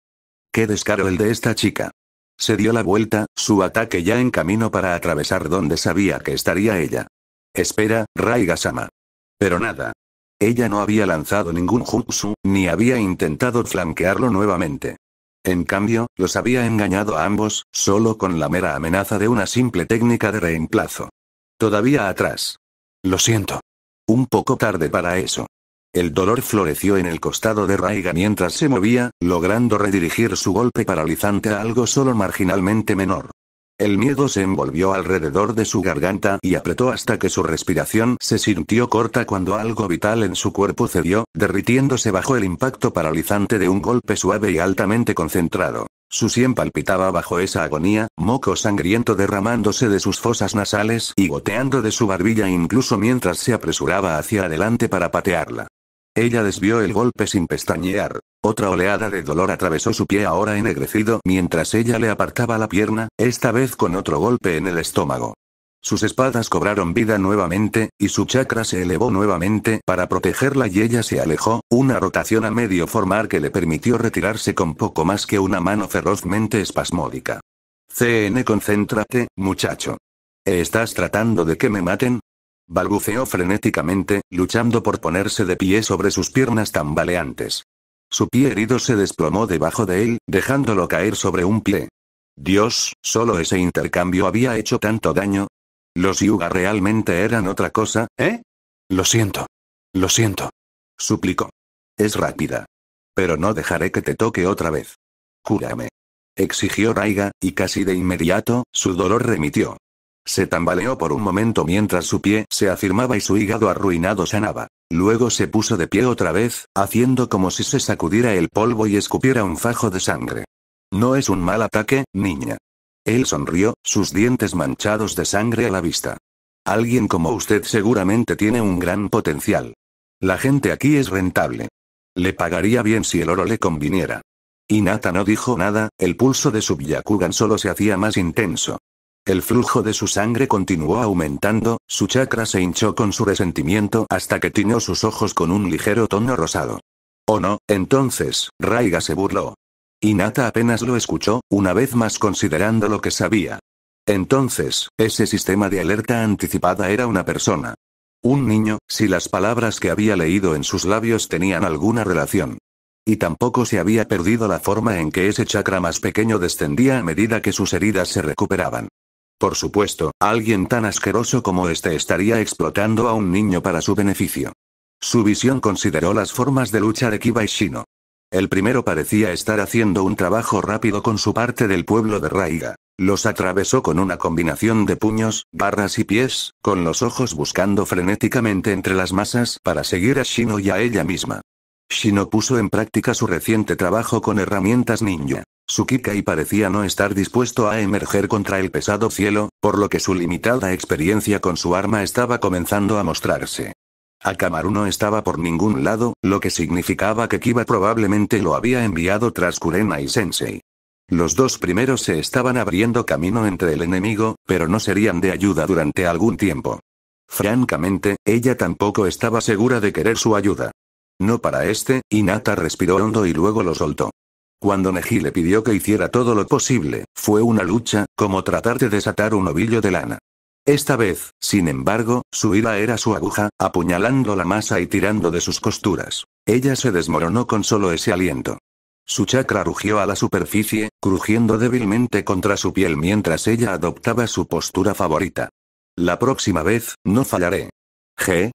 ¡Qué descaro el de esta chica! Se dio la vuelta, su ataque ya en camino para atravesar donde sabía que estaría ella. Espera, Raiga-sama. Pero nada. Ella no había lanzado ningún jutsu, ni había intentado flanquearlo nuevamente. En cambio, los había engañado a ambos, solo con la mera amenaza de una simple técnica de reemplazo. Todavía atrás. Lo siento. Un poco tarde para eso. El dolor floreció en el costado de Raiga mientras se movía, logrando redirigir su golpe paralizante a algo solo marginalmente menor. El miedo se envolvió alrededor de su garganta y apretó hasta que su respiración se sintió corta cuando algo vital en su cuerpo cedió, derritiéndose bajo el impacto paralizante de un golpe suave y altamente concentrado. Su sien palpitaba bajo esa agonía, moco sangriento derramándose de sus fosas nasales y goteando de su barbilla incluso mientras se apresuraba hacia adelante para patearla. Ella desvió el golpe sin pestañear. Otra oleada de dolor atravesó su pie ahora ennegrecido mientras ella le apartaba la pierna, esta vez con otro golpe en el estómago. Sus espadas cobraron vida nuevamente, y su chakra se elevó nuevamente para protegerla y ella se alejó, una rotación a medio formar que le permitió retirarse con poco más que una mano ferozmente espasmódica. Concéntrate, muchacho. ¿Estás tratando de que me maten? Balbuceó frenéticamente, luchando por ponerse de pie sobre sus piernas tambaleantes. Su pie herido se desplomó debajo de él, dejándolo caer sobre un pie. Dios, solo ese intercambio había hecho tanto daño. ¿Los Hyuga realmente eran otra cosa, Lo siento. Lo siento. Suplicó. Es rápida. Pero no dejaré que te toque otra vez. Cúrame. Exigió Raiga, y casi de inmediato, su dolor remitió. Se tambaleó por un momento mientras su pie se afirmaba y su hígado arruinado sanaba. Luego se puso de pie otra vez, haciendo como si se sacudiera el polvo y escupiera un fajo de sangre. No es un mal ataque, niña. Él sonrió, sus dientes manchados de sangre a la vista. Alguien como usted seguramente tiene un gran potencial. La gente aquí es rentable. Le pagaría bien si el oro le conviniera. Hinata no dijo nada, el pulso de su Byakugan solo se hacía más intenso. El flujo de su sangre continuó aumentando, su chakra se hinchó con su resentimiento hasta que tiñó sus ojos con un ligero tono rosado. Oh no, entonces, Raiga se burló. Hinata apenas lo escuchó, una vez más considerando lo que sabía. Entonces, ese sistema de alerta anticipada era una persona. Un niño, si las palabras que había leído en sus labios tenían alguna relación. Y tampoco se había perdido la forma en que ese chakra más pequeño descendía a medida que sus heridas se recuperaban. Por supuesto, alguien tan asqueroso como este estaría explotando a un niño para su beneficio. Su visión consideró las formas de lucha de Kiba y Shino. El primero parecía estar haciendo un trabajo rápido con su parte del pueblo de Raiga. Los atravesó con una combinación de puños, garras y pies, con los ojos buscando frenéticamente entre las masas para seguir a Shino y a ella misma. Shino puso en práctica su reciente trabajo con herramientas ninja. Su Kikai parecía no estar dispuesto a emerger contra el pesado cielo, por lo que su limitada experiencia con su arma estaba comenzando a mostrarse. Akamaru no estaba por ningún lado, lo que significaba que Kiba probablemente lo había enviado tras Kurenai Sensei. Los dos primeros se estaban abriendo camino entre el enemigo, pero no serían de ayuda durante algún tiempo. Francamente, ella tampoco estaba segura de querer su ayuda. No para este, Hinata respiró hondo y luego lo soltó. Cuando Neji le pidió que hiciera todo lo posible, fue una lucha, como tratar de desatar un ovillo de lana. Esta vez, sin embargo, su ira era su aguja, apuñalando la masa y tirando de sus costuras. Ella se desmoronó con solo ese aliento. Su chakra rugió a la superficie, crujiendo débilmente contra su piel mientras ella adoptaba su postura favorita. La próxima vez, no fallaré.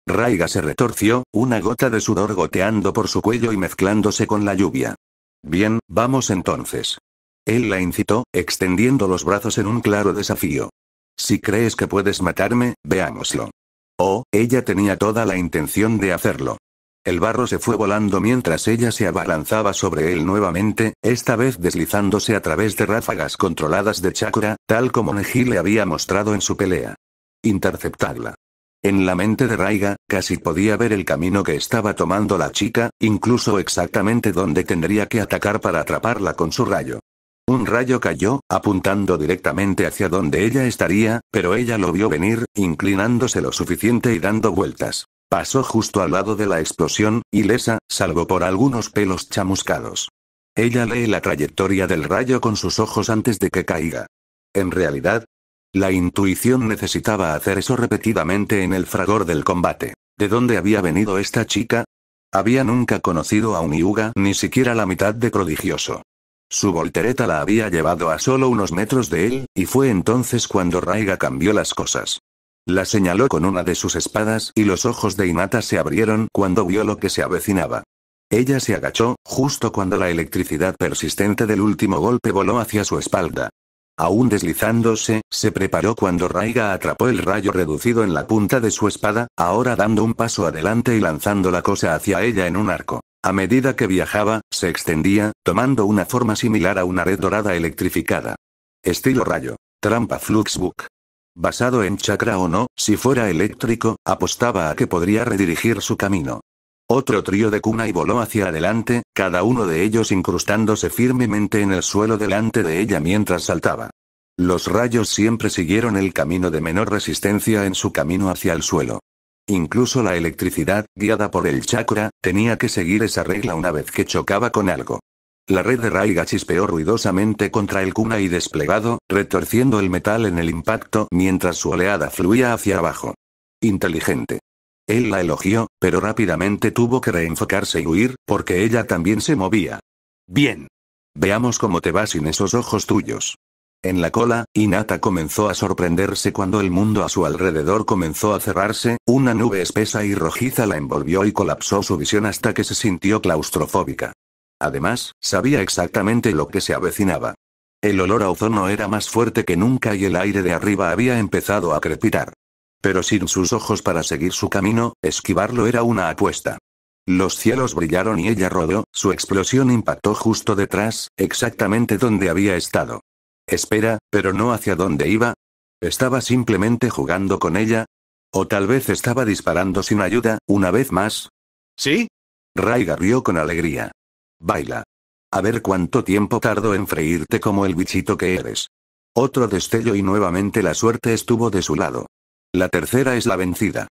Raiga se retorció, una gota de sudor goteando por su cuello y mezclándose con la lluvia. Bien, vamos entonces. Él la incitó, extendiendo los brazos en un claro desafío. Si crees que puedes matarme, veámoslo. Oh, ella tenía toda la intención de hacerlo. El barro se fue volando mientras ella se abalanzaba sobre él nuevamente, esta vez deslizándose a través de ráfagas controladas de chakra, tal como Neji le había mostrado en su pelea. Interceptarla. En la mente de Raiga, casi podía ver el camino que estaba tomando la chica, incluso exactamente dónde tendría que atacar para atraparla con su rayo. Un rayo cayó, apuntando directamente hacia donde ella estaría, pero ella lo vio venir, inclinándose lo suficiente y dando vueltas. Pasó justo al lado de la explosión, ilesa, salvo por algunos pelos chamuscados. Ella lee la trayectoria del rayo con sus ojos antes de que caiga. En realidad, la intuición necesitaba hacer eso repetidamente en el fragor del combate. ¿De dónde había venido esta chica? Había nunca conocido a un Hyuga, ni siquiera la mitad de prodigioso. Su voltereta la había llevado a solo unos metros de él, y fue entonces cuando Raiga cambió las cosas. La señaló con una de sus espadas y los ojos de Hinata se abrieron cuando vio lo que se avecinaba. Ella se agachó, justo cuando la electricidad persistente del último golpe voló hacia su espalda. Aún deslizándose, se preparó cuando Raiga atrapó el rayo reducido en la punta de su espada, ahora dando un paso adelante y lanzando la cosa hacia ella en un arco. A medida que viajaba, se extendía, tomando una forma similar a una red dorada electrificada. Estilo rayo. Trampa Fluxbook. Basado en chakra o no, si fuera eléctrico, apostaba a que podría redirigir su camino. Otro trío de kunai voló hacia adelante, cada uno de ellos incrustándose firmemente en el suelo delante de ella mientras saltaba. Los rayos siempre siguieron el camino de menor resistencia en su camino hacia el suelo. Incluso la electricidad, guiada por el chakra, tenía que seguir esa regla una vez que chocaba con algo. La red de Raiga chispeó ruidosamente contra el kunai desplegado, retorciendo el metal en el impacto mientras su oleada fluía hacia abajo. Inteligente. Él la elogió, pero rápidamente tuvo que reenfocarse y huir, porque ella también se movía. Bien. Veamos cómo te va sin esos ojos tuyos. En la cola, Hinata comenzó a sorprenderse cuando el mundo a su alrededor comenzó a cerrarse, una nube espesa y rojiza la envolvió y colapsó su visión hasta que se sintió claustrofóbica. Además, sabía exactamente lo que se avecinaba. El olor a ozono era más fuerte que nunca y el aire de arriba había empezado a crepitar. Pero sin sus ojos para seguir su camino, esquivarlo era una apuesta. Los cielos brillaron y ella rodó, su explosión impactó justo detrás, exactamente donde había estado. Espera, pero no hacia dónde iba. ¿Estaba simplemente jugando con ella? ¿O tal vez estaba disparando sin ayuda, una vez más? ¿Sí? Raiga rió con alegría. Baila. A ver cuánto tiempo tardo en freírte como el bichito que eres. Otro destello y nuevamente la suerte estuvo de su lado. La tercera es la vencida.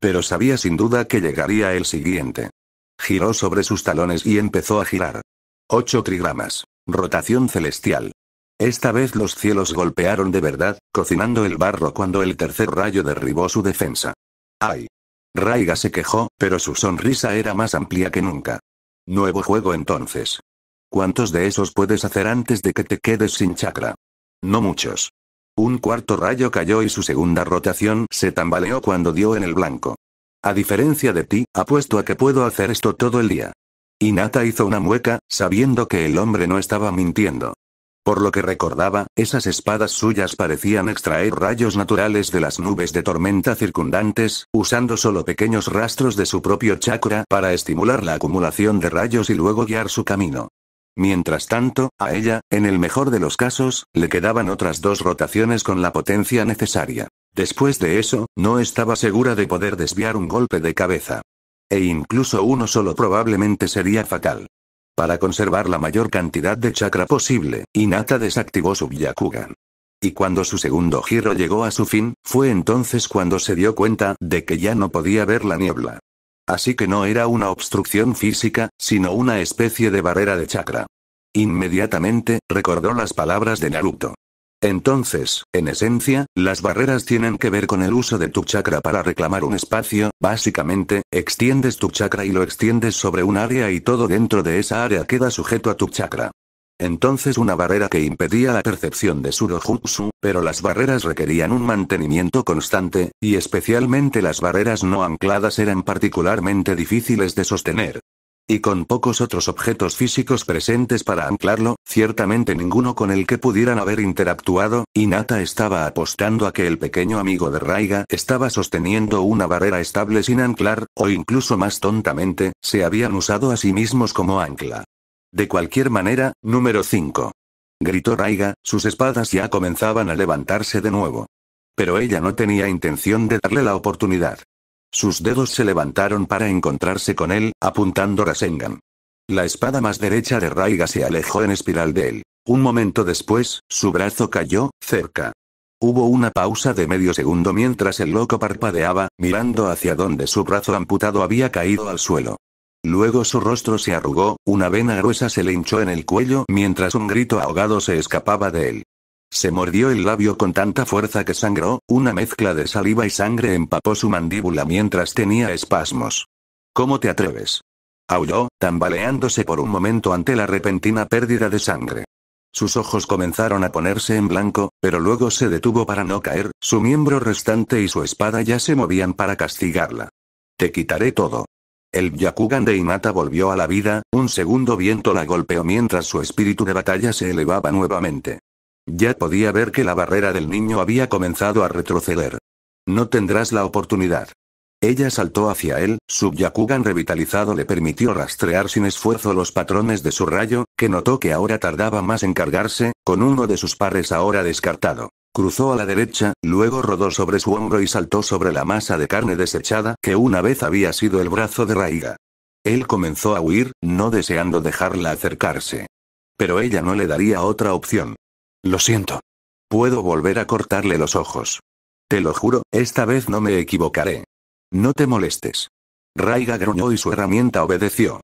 Pero sabía sin duda que llegaría el siguiente. Giró sobre sus talones y empezó a girar. 8 trigramas. Rotación celestial. Esta vez los cielos golpearon de verdad, cocinando el barro cuando el tercer rayo derribó su defensa. ¡Ay! Raiga se quejó, pero su sonrisa era más amplia que nunca. Nuevo juego entonces. ¿Cuántos de esos puedes hacer antes de que te quedes sin chakra? No muchos. Un cuarto rayo cayó y su segunda rotación se tambaleó cuando dio en el blanco. A diferencia de ti, apuesto a que puedo hacer esto todo el día. Hinata hizo una mueca, sabiendo que el hombre no estaba mintiendo. Por lo que recordaba, esas espadas suyas parecían extraer rayos naturales de las nubes de tormenta circundantes, usando solo pequeños rastros de su propio chakra para estimular la acumulación de rayos y luego guiar su camino. Mientras tanto, a ella, en el mejor de los casos, le quedaban otras 2 rotaciones con la potencia necesaria. Después de eso, no estaba segura de poder desviar un golpe de cabeza. E incluso uno solo probablemente sería fatal. Para conservar la mayor cantidad de chakra posible, Hinata desactivó su Byakugan. Y cuando su segundo giro llegó a su fin, fue entonces cuando se dio cuenta de que ya no podía ver la niebla. Así que no era una obstrucción física, sino una especie de barrera de chakra. Inmediatamente, recordó las palabras de Naruto. Entonces, en esencia, las barreras tienen que ver con el uso de tu chakra para reclamar un espacio, básicamente, extiendes tu chakra y lo extiendes sobre un área y todo dentro de esa área queda sujeto a tu chakra. Entonces una barrera que impedía la percepción de Shurojutsu, pero las barreras requerían un mantenimiento constante, y especialmente las barreras no ancladas eran particularmente difíciles de sostener. Y con pocos otros objetos físicos presentes para anclarlo, ciertamente ninguno con el que pudieran haber interactuado, Hinata estaba apostando a que el pequeño amigo de Raiga estaba sosteniendo una barrera estable sin anclar, o incluso más tontamente, se habían usado a sí mismos como ancla. De cualquier manera, número 5. Gritó Raiga, sus espadas ya comenzaban a levantarse de nuevo. Pero ella no tenía intención de darle la oportunidad. Sus dedos se levantaron para encontrarse con él, apuntando Rasengan. La espada más derecha de Raiga se alejó en espiral de él. Un momento después, su brazo cayó, cerca. Hubo una pausa de medio segundo mientras el loco parpadeaba, mirando hacia donde su brazo amputado había caído al suelo. Luego su rostro se arrugó, una vena gruesa se le hinchó en el cuello mientras un grito ahogado se escapaba de él. Se mordió el labio con tanta fuerza que sangró, una mezcla de saliva y sangre empapó su mandíbula mientras tenía espasmos. ¿Cómo te atreves?, aulló, tambaleándose por un momento ante la repentina pérdida de sangre. Sus ojos comenzaron a ponerse en blanco, pero luego se detuvo para no caer, su miembro restante y su espada ya se movían para castigarla. Te quitaré todo. El Byakugan de Hinata volvió a la vida, un segundo viento la golpeó mientras su espíritu de batalla se elevaba nuevamente. Ya podía ver que la barrera del niño había comenzado a retroceder. No tendrás la oportunidad. Ella saltó hacia él, su Byakugan revitalizado le permitió rastrear sin esfuerzo los patrones de su rayo, que notó que ahora tardaba más en cargarse, con uno de sus pares ahora descartado. Cruzó a la derecha, luego rodó sobre su hombro y saltó sobre la masa de carne desechada que una vez había sido el brazo de Raiga. Él comenzó a huir, no deseando dejarla acercarse. Pero ella no le daría otra opción. Lo siento. Puedo volver a cortarle los ojos. Te lo juro, esta vez no me equivocaré. No te molestes. Raiga gruñó y su herramienta obedeció.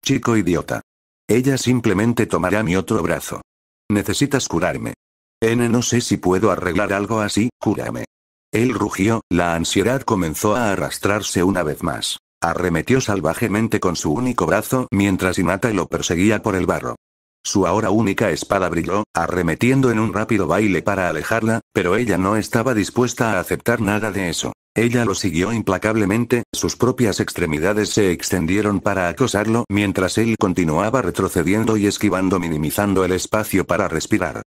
Chico idiota. Ella simplemente tomará mi otro brazo. Necesitas curarme. No sé si puedo arreglar algo así, cúrame. Él rugió, la ansiedad comenzó a arrastrarse una vez más. Arremetió salvajemente con su único brazo mientras Hinata lo perseguía por el barro. Su ahora única espada brilló, arremetiendo en un rápido baile para alejarla, pero ella no estaba dispuesta a aceptar nada de eso. Ella lo siguió implacablemente, sus propias extremidades se extendieron para acosarlo mientras él continuaba retrocediendo y esquivando, minimizando el espacio para respirar.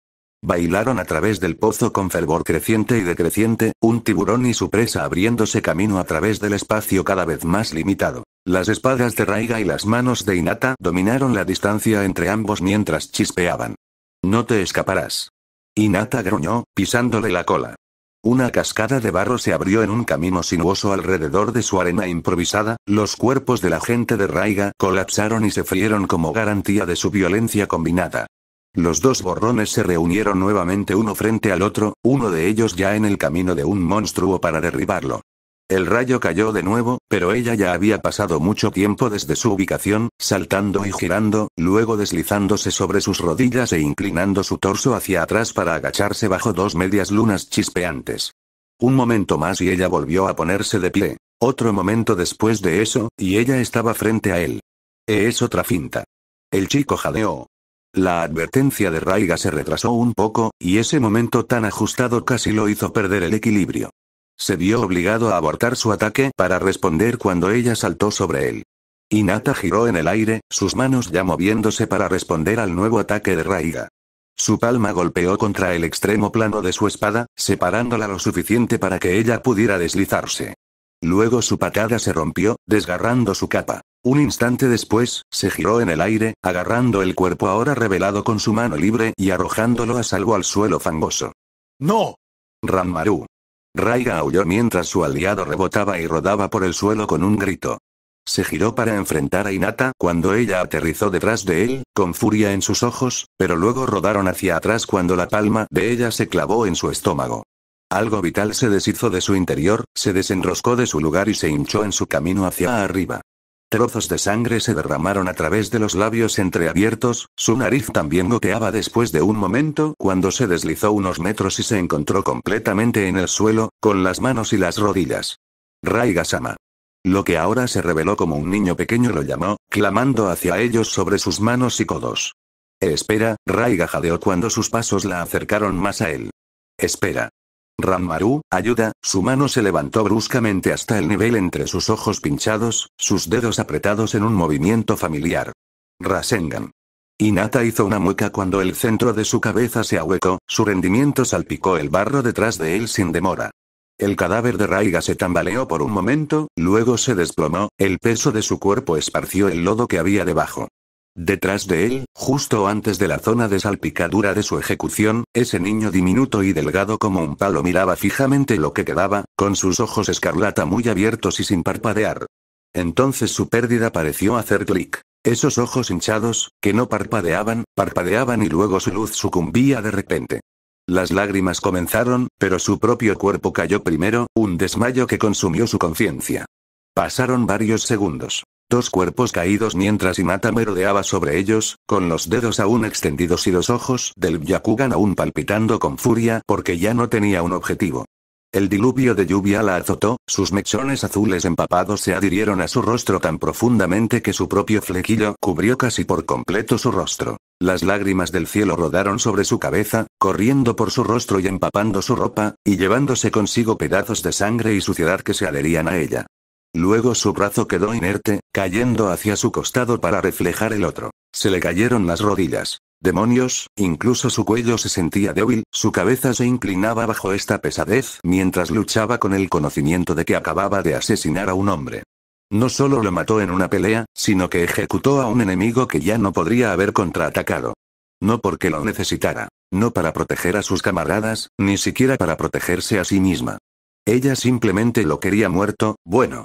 Bailaron a través del pozo con fervor creciente y decreciente, un tiburón y su presa abriéndose camino a través del espacio cada vez más limitado. Las espadas de Raiga y las manos de Hinata dominaron la distancia entre ambos mientras chispeaban. No te escaparás. Hinata gruñó, pisándole la cola. Una cascada de barro se abrió en un camino sinuoso alrededor de su arena improvisada, los cuerpos de la gente de Raiga colapsaron y se frieron como garantía de su violencia combinada. Los dos borrones se reunieron nuevamente uno frente al otro, uno de ellos ya en el camino de un monstruo para derribarlo. El rayo cayó de nuevo, pero ella ya había pasado mucho tiempo desde su ubicación, saltando y girando, luego deslizándose sobre sus rodillas e inclinando su torso hacia atrás para agacharse bajo 2 medias lunas chispeantes. Un momento más y ella volvió a ponerse de pie. Otro momento después de eso, y ella estaba frente a él. Es otra finta. El chico jadeó. La advertencia de Raiga se retrasó un poco, y ese momento tan ajustado casi lo hizo perder el equilibrio. Se vio obligado a abortar su ataque para responder cuando ella saltó sobre él. Hinata giró en el aire, sus manos ya moviéndose para responder al nuevo ataque de Raiga. Su palma golpeó contra el extremo plano de su espada, separándola lo suficiente para que ella pudiera deslizarse. Luego su patada se rompió, desgarrando su capa. Un instante después, se giró en el aire, agarrando el cuerpo ahora revelado con su mano libre y arrojándolo a salvo al suelo fangoso. ¡No! Ranmaru. Raiga aulló mientras su aliado rebotaba y rodaba por el suelo con un grito. Se giró para enfrentar a Hinata cuando ella aterrizó detrás de él, con furia en sus ojos, pero luego rodaron hacia atrás cuando la palma de ella se clavó en su estómago. Algo vital se deshizo de su interior, se desenroscó de su lugar y se hinchó en su camino hacia arriba. Trozos de sangre se derramaron a través de los labios entreabiertos, su nariz también goteaba después de un momento cuando se deslizó unos metros y se encontró completamente en el suelo, con las manos y las rodillas. Raiga-sama. Lo que ahora se reveló como un niño pequeño lo llamó, clamando hacia ellos sobre sus manos y codos. Espera, Raiga jadeó cuando sus pasos la acercaron más a él. Espera. Ranmaru, ayuda, su mano se levantó bruscamente hasta el nivel entre sus ojos pinchados, sus dedos apretados en un movimiento familiar. Rasengan. Hinata hizo una mueca cuando el centro de su cabeza se ahuecó, su rendimiento salpicó el barro detrás de él sin demora. El cadáver de Raiga se tambaleó por un momento, luego se desplomó, el peso de su cuerpo esparció el lodo que había debajo. Detrás de él, justo antes de la zona de salpicadura de su ejecución, ese niño diminuto y delgado como un palo miraba fijamente lo que quedaba, con sus ojos escarlata muy abiertos y sin parpadear. Entonces su pérdida pareció hacer clic. Esos ojos hinchados, que no parpadeaban y luego su luz sucumbía de repente. Las lágrimas comenzaron, pero su propio cuerpo cayó primero, un desmayo que consumió su conciencia. Pasaron varios segundos. Dos cuerpos caídos mientras Hinata merodeaba sobre ellos, con los dedos aún extendidos y los ojos del Byakugan aún palpitando con furia porque ya no tenía un objetivo. El diluvio de lluvia la azotó, sus mechones azules empapados se adhirieron a su rostro tan profundamente que su propio flequillo cubrió casi por completo su rostro. Las lágrimas del cielo rodaron sobre su cabeza, corriendo por su rostro y empapando su ropa, y llevándose consigo pedazos de sangre y suciedad que se adherían a ella. Luego su brazo quedó inerte, cayendo hacia su costado para reflejar el otro. Se le cayeron las rodillas. Demonios, incluso su cuello se sentía débil, su cabeza se inclinaba bajo esta pesadez mientras luchaba con el conocimiento de que acababa de asesinar a un hombre. No solo lo mató en una pelea, sino que ejecutó a un enemigo que ya no podría haber contraatacado. No porque lo necesitara. No para proteger a sus camaradas, ni siquiera para protegerse a sí misma. Ella simplemente lo quería muerto. Bueno,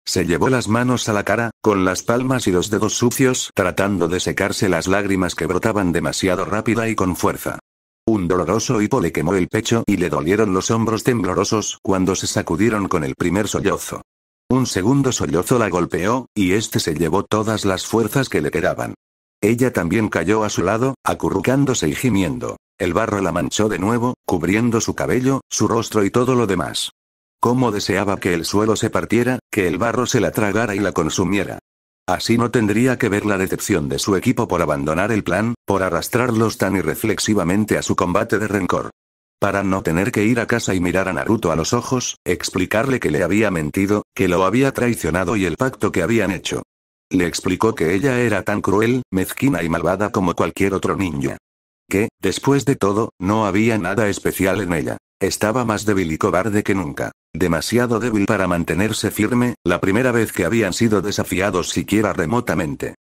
se llevó las manos a la cara, con las palmas y los dedos sucios, tratando de secarse las lágrimas que brotaban demasiado rápida y con fuerza. Un doloroso hipo le quemó el pecho y le dolieron los hombros temblorosos cuando se sacudieron con el primer sollozo. Un segundo sollozo la golpeó, y este se llevó todas las fuerzas que le quedaban. Ella también cayó a su lado, acurrucándose y gimiendo. El barro la manchó de nuevo, cubriendo su cabello, su rostro y todo lo demás. Cómo deseaba que el suelo se partiera, que el barro se la tragara y la consumiera. Así no tendría que ver la decepción de su equipo por abandonar el plan, por arrastrarlos tan irreflexivamente a su combate de rencor. Para no tener que ir a casa y mirar a Naruto a los ojos, explicarle que le había mentido, que lo había traicionado y el pacto que habían hecho. Le explicó que ella era tan cruel, mezquina y malvada como cualquier otro ninja. Que, después de todo, no había nada especial en ella. Estaba más débil y cobarde que nunca. Demasiado débil para mantenerse firme, la primera vez que habían sido desafiados siquiera remotamente.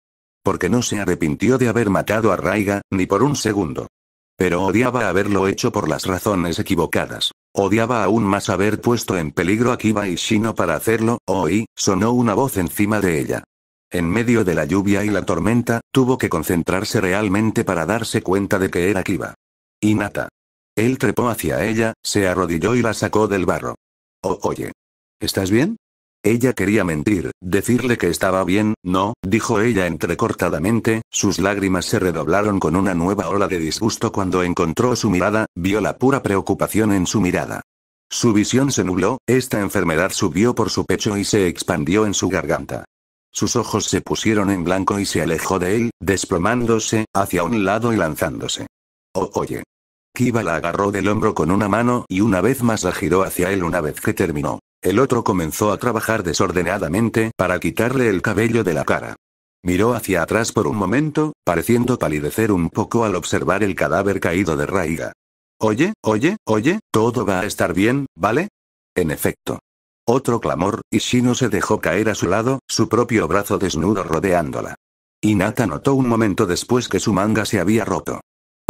Porque no se arrepintió de haber matado a Raiga, ni por un segundo. Pero odiaba haberlo hecho por las razones equivocadas. Odiaba aún más haber puesto en peligro a Kiba y Shino para hacerlo. Sonó una voz encima de ella. En medio de la lluvia y la tormenta, tuvo que concentrarse realmente para darse cuenta de que era Kiba. Hinata. Él trepó hacia ella, se arrodilló y la sacó del barro. Oye. ¿Estás bien? Ella quería mentir, decirle que estaba bien. No, dijo ella entrecortadamente, sus lágrimas se redoblaron con una nueva ola de disgusto cuando encontró su mirada, vio la pura preocupación en su mirada. Su visión se nubló, esta enfermedad subió por su pecho y se expandió en su garganta. Sus ojos se pusieron en blanco y se alejó de él, desplomándose, hacia un lado y lanzándose. Oye. Kiba la agarró del hombro con una mano y una vez más la giró hacia él una vez que terminó. El otro comenzó a trabajar desordenadamente para quitarle el cabello de la cara. Miró hacia atrás por un momento, pareciendo palidecer un poco al observar el cadáver caído de Raiga. Oye, todo va a estar bien, ¿vale? En efecto. Otro clamor, y Shino se dejó caer a su lado, su propio brazo desnudo rodeándola. Hinata notó un momento después que su manga se había roto.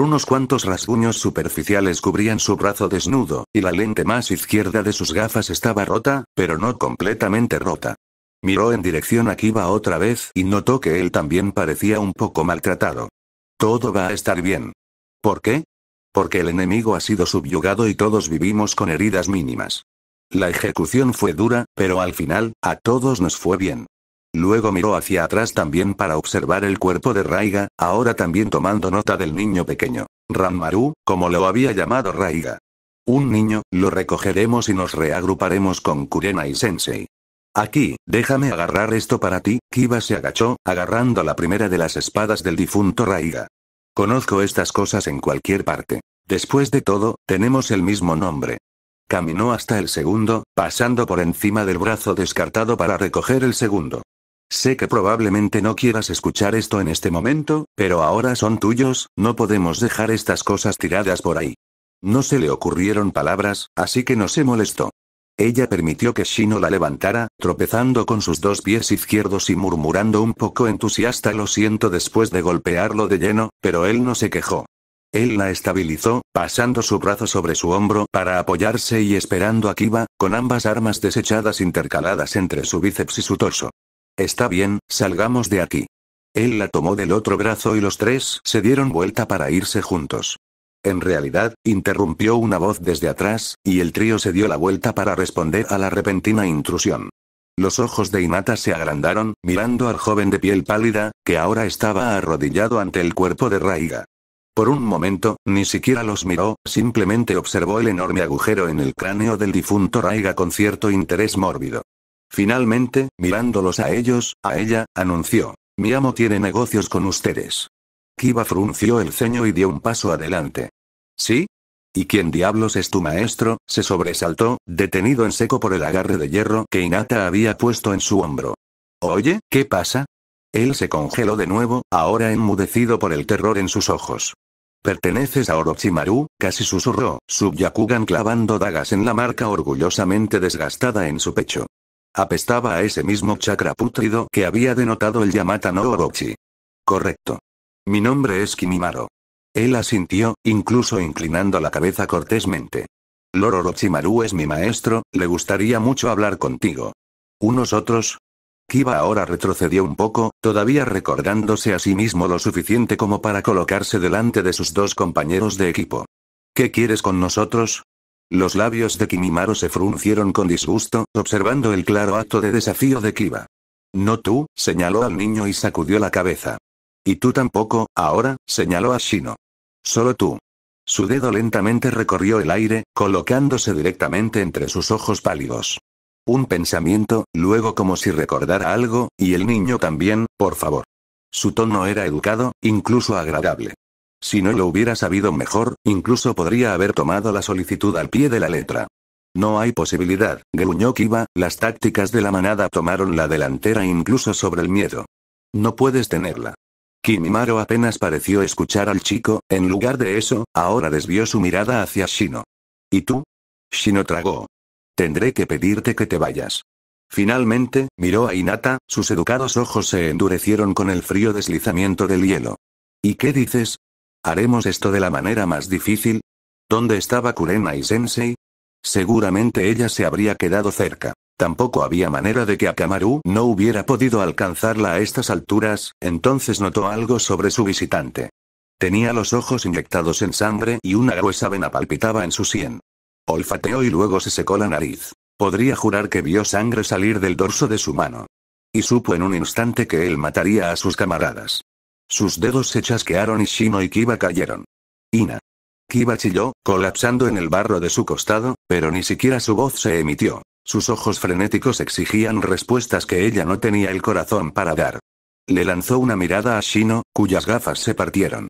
Unos cuantos rasguños superficiales cubrían su brazo desnudo, y la lente más izquierda de sus gafas estaba rota, pero no completamente rota. Miró en dirección a Kiba otra vez y notó que él también parecía un poco maltratado. Todo va a estar bien. ¿Por qué? Porque el enemigo ha sido subyugado y todos vivimos con heridas mínimas. La ejecución fue dura, pero al final, a todos nos fue bien. Luego miró hacia atrás también para observar el cuerpo de Raiga, ahora también tomando nota del niño pequeño. Ranmaru, como lo había llamado Raiga. Un niño, lo recogeremos y nos reagruparemos con Kurenai-sensei. Aquí, déjame agarrar esto para ti. Kiba se agachó, agarrando la primera de las espadas del difunto Raiga. Conozco estas cosas en cualquier parte. Después de todo, tenemos el mismo nombre. Caminó hasta el segundo, pasando por encima del brazo descartado para recoger el segundo. Sé que probablemente no quieras escuchar esto en este momento, pero ahora son tuyos, no podemos dejar estas cosas tiradas por ahí. No se le ocurrieron palabras, así que no se molestó. Ella permitió que Shino la levantara, tropezando con sus dos pies izquierdos y murmurando un poco entusiasta lo siento después de golpearlo de lleno, pero él no se quejó. Él la estabilizó, pasando su brazo sobre su hombro para apoyarse y esperando a Kiba, con ambas armas desechadas intercaladas entre su bíceps y su torso. Está bien, salgamos de aquí. Él la tomó del otro brazo y los tres se dieron vuelta para irse juntos. En realidad, interrumpió una voz desde atrás, y el trío se dio la vuelta para responder a la repentina intrusión. Los ojos de Hinata se agrandaron, mirando al joven de piel pálida, que ahora estaba arrodillado ante el cuerpo de Raiga. Por un momento, ni siquiera los miró, simplemente observó el enorme agujero en el cráneo del difunto Raiga con cierto interés mórbido. Finalmente, mirándolos a ellos, a ella, anunció: mi amo tiene negocios con ustedes. Kiba frunció el ceño y dio un paso adelante. ¿Sí? ¿Y quién diablos es tu maestro?, se sobresaltó, detenido en seco por el agarre de hierro que Hinata había puesto en su hombro. Oye, ¿qué pasa? Él se congeló de nuevo, ahora enmudecido por el terror en sus ojos. ¿Perteneces a Orochimaru?, casi susurró, Sub-Yakugan clavando dagas en la marca orgullosamente desgastada en su pecho. Apestaba a ese mismo chakra pútrido que había denotado el Yamata no Orochi. Correcto. Mi nombre es Kimimaro. Él asintió, incluso inclinando la cabeza cortésmente. Lord Orochimaru es mi maestro, le gustaría mucho hablar contigo. ¿Unos otros? Kiba ahora retrocedió un poco, todavía recordándose a sí mismo lo suficiente como para colocarse delante de sus dos compañeros de equipo. ¿Qué quieres con nosotros? Los labios de Kimimaro se fruncieron con disgusto, observando el claro acto de desafío de Kiba. No tú, señaló al niño y sacudió la cabeza. Y tú tampoco, ahora, señaló a Shino. Solo tú. Su dedo lentamente recorrió el aire, colocándose directamente entre sus ojos pálidos. Un pensamiento, luego como si recordara algo, y el niño también, por favor. Su tono era educado, incluso agradable. Si no lo hubiera sabido mejor, incluso podría haber tomado la solicitud al pie de la letra. No hay posibilidad, gruñó Kiba, las tácticas de la manada tomaron la delantera incluso sobre el miedo. No puedes tenerla. Kimimaro apenas pareció escuchar al chico, en lugar de eso, ahora desvió su mirada hacia Shino. ¿Y tú? Shino tragó. Tendré que pedirte que te vayas. Finalmente, miró a Hinata, sus educados ojos se endurecieron con el frío deslizamiento del hielo. ¿Y qué dices? ¿Haremos esto de la manera más difícil? ¿Dónde estaba Kurenai-sensei? Seguramente ella se habría quedado cerca. Tampoco había manera de que Akamaru no hubiera podido alcanzarla a estas alturas, entonces notó algo sobre su visitante. Tenía los ojos inyectados en sangre y una gruesa vena palpitaba en su sien. Olfateó y luego se secó la nariz. Podría jurar que vio sangre salir del dorso de su mano. Y supo en un instante que él mataría a sus camaradas. Sus dedos se chasquearon y Shino y Kiba cayeron. Ina. Kiba chilló, colapsando en el barro de su costado, pero ni siquiera su voz se emitió. Sus ojos frenéticos exigían respuestas que ella no tenía el corazón para dar. Le lanzó una mirada a Shino, cuyas gafas se partieron.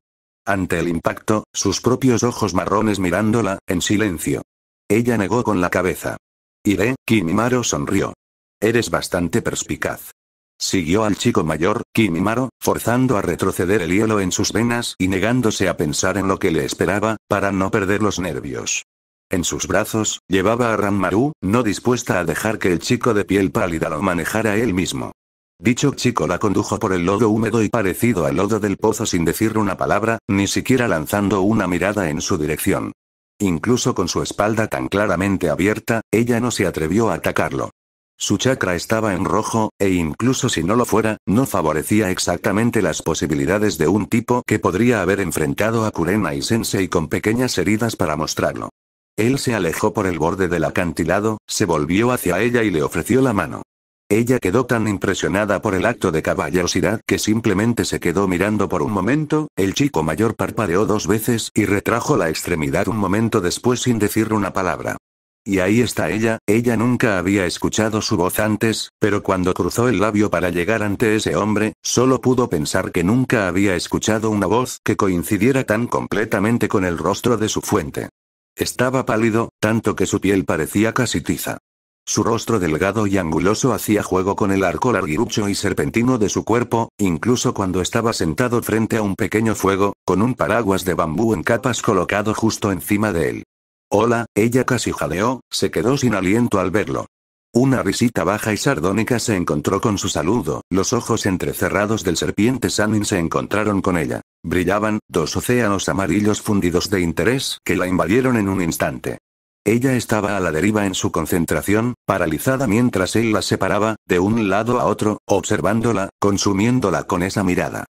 Ante el impacto, sus propios ojos marrones mirándola, en silencio. Ella negó con la cabeza. Iré, Kimimaro sonrió. Eres bastante perspicaz. Siguió al chico mayor, Kimimaro, forzando a retroceder el hielo en sus venas y negándose a pensar en lo que le esperaba, para no perder los nervios. En sus brazos, llevaba a Ranmaru, no dispuesta a dejar que el chico de piel pálida lo manejara él mismo. Dicho chico la condujo por el lodo húmedo y parecido al lodo del pozo sin decir una palabra, ni siquiera lanzando una mirada en su dirección. Incluso con su espalda tan claramente abierta, ella no se atrevió a atacarlo. Su chakra estaba en rojo, e incluso si no lo fuera, no favorecía exactamente las posibilidades de un tipo que podría haber enfrentado a Kurenai Sensei con pequeñas heridas para mostrarlo. Él se alejó por el borde del acantilado, se volvió hacia ella y le ofreció la mano. Ella quedó tan impresionada por el acto de caballerosidad que simplemente se quedó mirando por un momento, el chico mayor parpadeó 2 veces y retrajo la extremidad un momento después sin decir una palabra. Y ahí está ella nunca había escuchado su voz antes, pero cuando cruzó el labio para llegar ante ese hombre, solo pudo pensar que nunca había escuchado una voz que coincidiera tan completamente con el rostro de su fuente. Estaba pálido, tanto que su piel parecía casi tiza. Su rostro delgado y anguloso hacía juego con el arco larguirucho y serpentino de su cuerpo, incluso cuando estaba sentado frente a un pequeño fuego, con un paraguas de bambú en capas colocado justo encima de él. Hola, ella casi jadeó, se quedó sin aliento al verlo. Una risita baja y sardónica se encontró con su saludo, los ojos entrecerrados del serpiente Sanin se encontraron con ella. Brillaban, 2 océanos amarillos fundidos de interés que la invadieron en un instante. Ella estaba a la deriva en su concentración, paralizada mientras él la separaba, de un lado a otro, observándola, consumiéndola con esa mirada.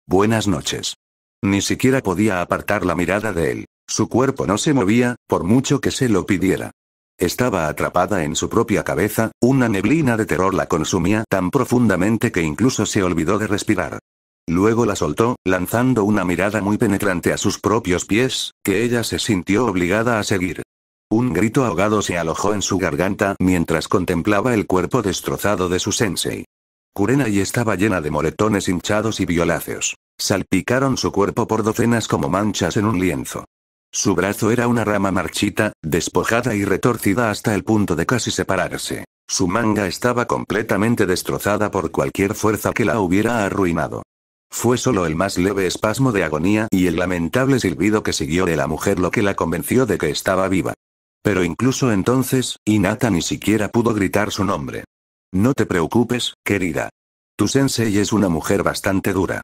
Buenas noches. Ni siquiera podía apartar la mirada de él. Su cuerpo no se movía, por mucho que se lo pidiera. Estaba atrapada en su propia cabeza, una neblina de terror la consumía tan profundamente que incluso se olvidó de respirar. Luego la soltó, lanzando una mirada muy penetrante a sus propios pies, que ella se sintió obligada a seguir. Un grito ahogado se alojó en su garganta mientras contemplaba el cuerpo destrozado de su sensei. Kurenai estaba llena de moretones hinchados y violáceos. Salpicaron su cuerpo por docenas como manchas en un lienzo. Su brazo era una rama marchita, despojada y retorcida hasta el punto de casi separarse. Su manga estaba completamente destrozada por cualquier fuerza que la hubiera arruinado. Fue solo el más leve espasmo de agonía y el lamentable silbido que siguió de la mujer lo que la convenció de que estaba viva. Pero incluso entonces, Hinata ni siquiera pudo gritar su nombre. No te preocupes, querida. Tu sensei es una mujer bastante dura.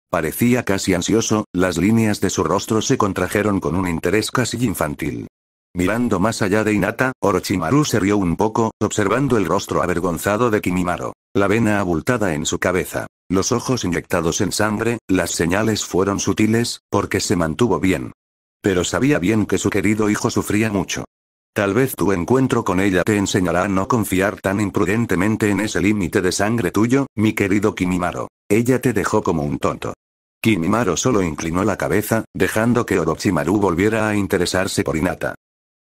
Parecía casi ansioso, las líneas de su rostro se contrajeron con un interés casi infantil. Mirando más allá de Hinata, Orochimaru se rió un poco, observando el rostro avergonzado de Kimimaro, la vena abultada en su cabeza, los ojos inyectados en sangre, las señales fueron sutiles, porque se mantuvo bien. Pero sabía bien que su querido hijo sufría mucho. Tal vez tu encuentro con ella te enseñará a no confiar tan imprudentemente en ese límite de sangre tuyo, mi querido Kimimaro. Ella te dejó como un tonto. Kimimaro solo inclinó la cabeza, dejando que Orochimaru volviera a interesarse por Hinata.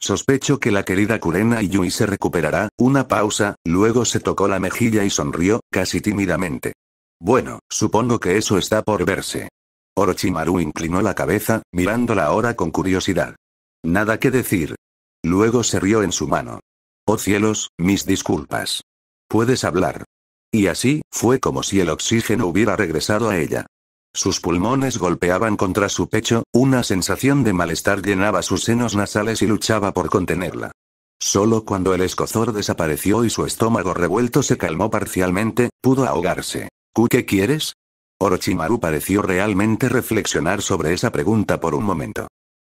Sospecho que la querida Kurenai Yui se recuperará, una pausa, luego se tocó la mejilla y sonrió, casi tímidamente. Bueno, supongo que eso está por verse. Orochimaru inclinó la cabeza, mirándola ahora con curiosidad. Nada que decir. Luego se rió en su mano. Oh cielos, mis disculpas. Puedes hablar. Y así, fue como si el oxígeno hubiera regresado a ella. Sus pulmones golpeaban contra su pecho, una sensación de malestar llenaba sus senos nasales y luchaba por contenerla. Solo cuando el escozor desapareció y su estómago revuelto se calmó parcialmente, pudo ahogarse. ¿Qué quieres? Orochimaru pareció realmente reflexionar sobre esa pregunta por un momento.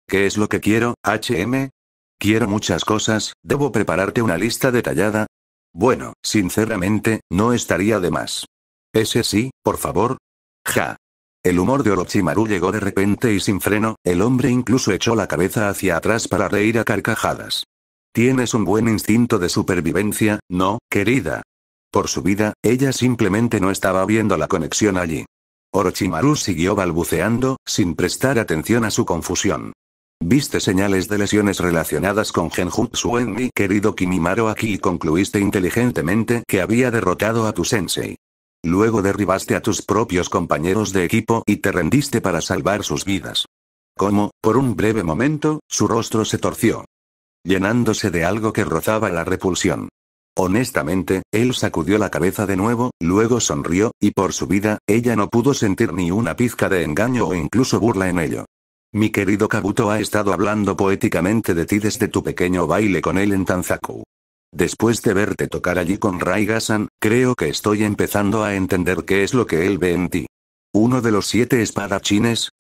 ¿Qué es lo que quiero, HM? Quiero muchas cosas, ¿debo prepararte una lista detallada? Bueno, sinceramente, no estaría de más. ¿Ese sí, por favor? Ja. El humor de Orochimaru llegó de repente y sin freno, el hombre incluso echó la cabeza hacia atrás para reír a carcajadas. Tienes un buen instinto de supervivencia, ¿no, querida? Por su vida, ella simplemente no estaba viendo la conexión allí. Orochimaru siguió balbuceando, sin prestar atención a su confusión. Viste señales de lesiones relacionadas con Genjutsu en mi querido Kimimaro aquí y concluiste inteligentemente que había derrotado a tu sensei. Luego derribaste a tus propios compañeros de equipo y te rendiste para salvar sus vidas. Como, por un breve momento, su rostro se torció, llenándose de algo que rozaba la repulsión. Honestamente, él sacudió la cabeza de nuevo, luego sonrió, y por su vida, ella no pudo sentir ni una pizca de engaño o incluso burla en ello. Mi querido Kabuto ha estado hablando poéticamente de ti desde tu pequeño baile con él en Tanzaku. Después de verte tocar allí con Raiga-san, creo que estoy empezando a entender qué es lo que él ve en ti. Uno de los 7 espadachines,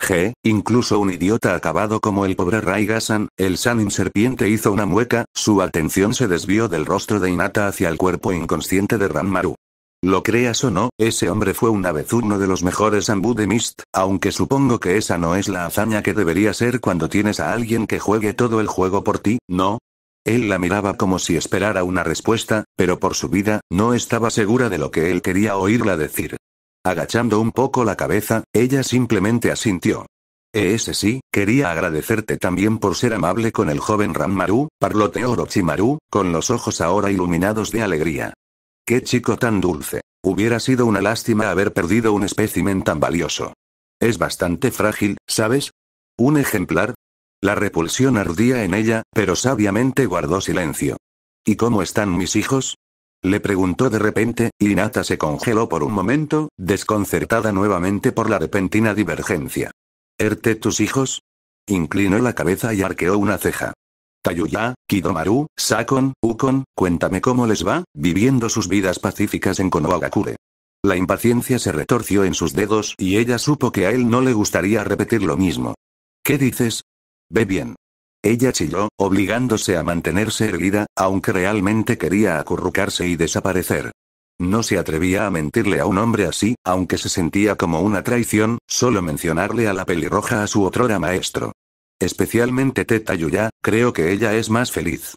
incluso un idiota acabado como el pobre Raiga-san, el Sanin serpiente hizo una mueca, su atención se desvió del rostro de Hinata hacia el cuerpo inconsciente de Ranmaru. Lo creas o no, ese hombre fue una vez uno de los mejores Anbu de Mist, aunque supongo que esa no es la hazaña que debería ser cuando tienes a alguien que juegue todo el juego por ti, ¿no? Él la miraba como si esperara una respuesta, pero por su vida, no estaba segura de lo que él quería oírla decir. Agachando un poco la cabeza, ella simplemente asintió. Ese sí, quería agradecerte también por ser amable con el joven Ranmaru, parloteó Orochimaru, con los ojos ahora iluminados de alegría. Qué chico tan dulce. Hubiera sido una lástima haber perdido un espécimen tan valioso. Es bastante frágil, ¿sabes? ¿Un ejemplar? La repulsión ardía en ella, pero sabiamente guardó silencio. ¿Y cómo están mis hijos? Le preguntó de repente, y Hinata se congeló por un momento, desconcertada nuevamente por la repentina divergencia. ¿Tus hijos? Inclinó la cabeza y arqueó una ceja. Tayuya, Kidomaru, Sakon, Ukon, cuéntame cómo les va, viviendo sus vidas pacíficas en Konohagakure. La impaciencia se retorció en sus dedos y ella supo que a él no le gustaría repetir lo mismo. ¿Qué dices? Ve bien. Ella chilló, obligándose a mantenerse erguida, aunque realmente quería acurrucarse y desaparecer. No se atrevía a mentirle a un hombre así, aunque se sentía como una traición, solo mencionarle a la pelirroja a su otrora maestro. Especialmente Teta Yuya, creo que ella es más feliz.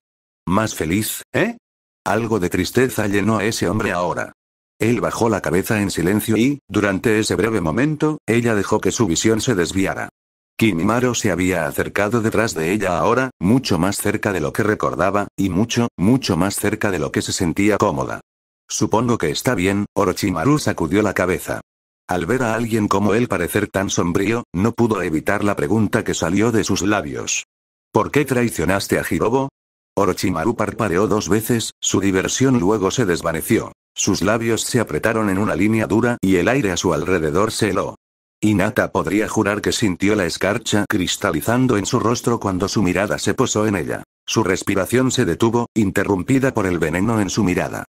¿Más feliz, eh? Algo de tristeza llenó a ese hombre ahora. Él bajó la cabeza en silencio y, durante ese breve momento, ella dejó que su visión se desviara. Kimimaro se había acercado detrás de ella ahora, mucho más cerca de lo que recordaba, y mucho, mucho más cerca de lo que se sentía cómoda. Supongo que está bien, Orochimaru sacudió la cabeza. Al ver a alguien como él parecer tan sombrío, no pudo evitar la pregunta que salió de sus labios. ¿Por qué traicionaste a Hirobo? Orochimaru parpadeó 2 veces, su diversión luego se desvaneció. Sus labios se apretaron en una línea dura y el aire a su alrededor se heló. Hinata podría jurar que sintió la escarcha cristalizando en su rostro cuando su mirada se posó en ella. Su respiración se detuvo, interrumpida por el veneno en su mirada.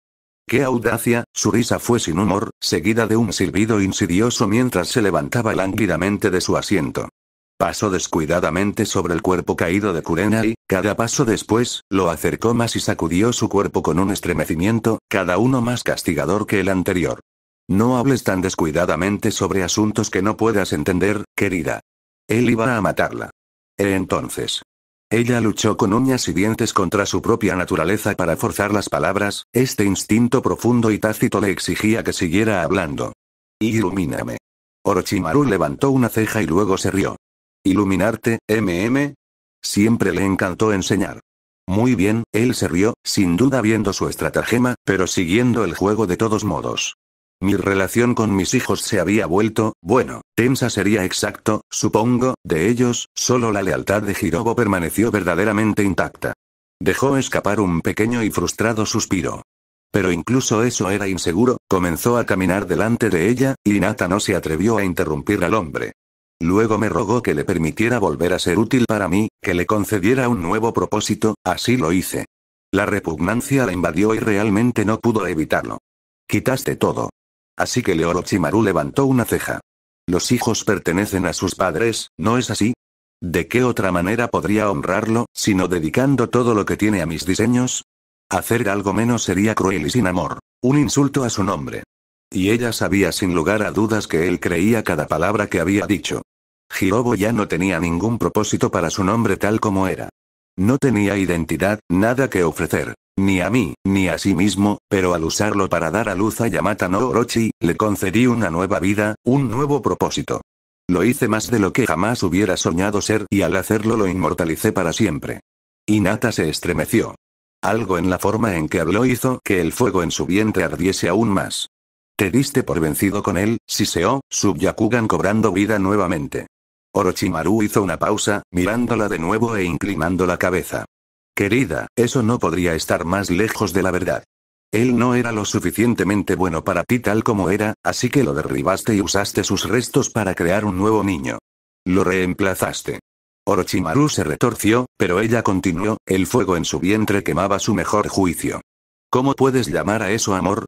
¡Qué audacia! Su risa fue sin humor, seguida de un silbido insidioso mientras se levantaba lánguidamente de su asiento. Pasó descuidadamente sobre el cuerpo caído de Kurenai, cada paso después, lo acercó más y sacudió su cuerpo con un estremecimiento, cada uno más castigador que el anterior. No hables tan descuidadamente sobre asuntos que no puedas entender, querida. Él iba a matarla. Entonces. Ella luchó con uñas y dientes contra su propia naturaleza para forzar las palabras, este instinto profundo y tácito le exigía que siguiera hablando. Ilumíname. Orochimaru levantó una ceja y luego se rió. ¿Iluminarte, Siempre le encantó enseñar. Muy bien, él se rió, sin duda viendo su estratagema, pero siguiendo el juego de todos modos. Mi relación con mis hijos se había vuelto, bueno, tensa sería exacto, supongo, de ellos, solo la lealtad de Hirobo permaneció verdaderamente intacta. Dejó escapar un pequeño y frustrado suspiro. Pero incluso eso era inseguro, comenzó a caminar delante de ella, y Hinata no se atrevió a interrumpir al hombre. Luego me rogó que le permitiera volver a ser útil para mí, que le concediera un nuevo propósito, así lo hice. La repugnancia la invadió y realmente no pudo evitarlo. Quitaste todo. Así que Orochimaru levantó una ceja. Los hijos pertenecen a sus padres, ¿no es así? ¿De qué otra manera podría honrarlo, sino dedicando todo lo que tiene a mis diseños? Hacer algo menos sería cruel y sin amor. Un insulto a su nombre. Y ella sabía sin lugar a dudas que él creía cada palabra que había dicho. Hirobo ya no tenía ningún propósito para su nombre tal como era. No tenía identidad, nada que ofrecer. Ni a mí, ni a sí mismo, pero al usarlo para dar a luz a Yamata no Orochi, le concedí una nueva vida, un nuevo propósito. Lo hice más de lo que jamás hubiera soñado ser y al hacerlo lo inmortalicé para siempre. Hinata se estremeció. Algo en la forma en que habló hizo que el fuego en su vientre ardiese aún más. Te diste por vencido con él, Shiseo, Sub-Yakugan cobrando vida nuevamente. Orochimaru hizo una pausa, mirándola de nuevo e inclinando la cabeza. Querida, eso no podría estar más lejos de la verdad. Él no era lo suficientemente bueno para ti tal como era, así que lo derribaste y usaste sus restos para crear un nuevo niño. Lo reemplazaste. Orochimaru se retorció, pero ella continuó, el fuego en su vientre quemaba su mejor juicio. ¿Cómo puedes llamar a eso amor?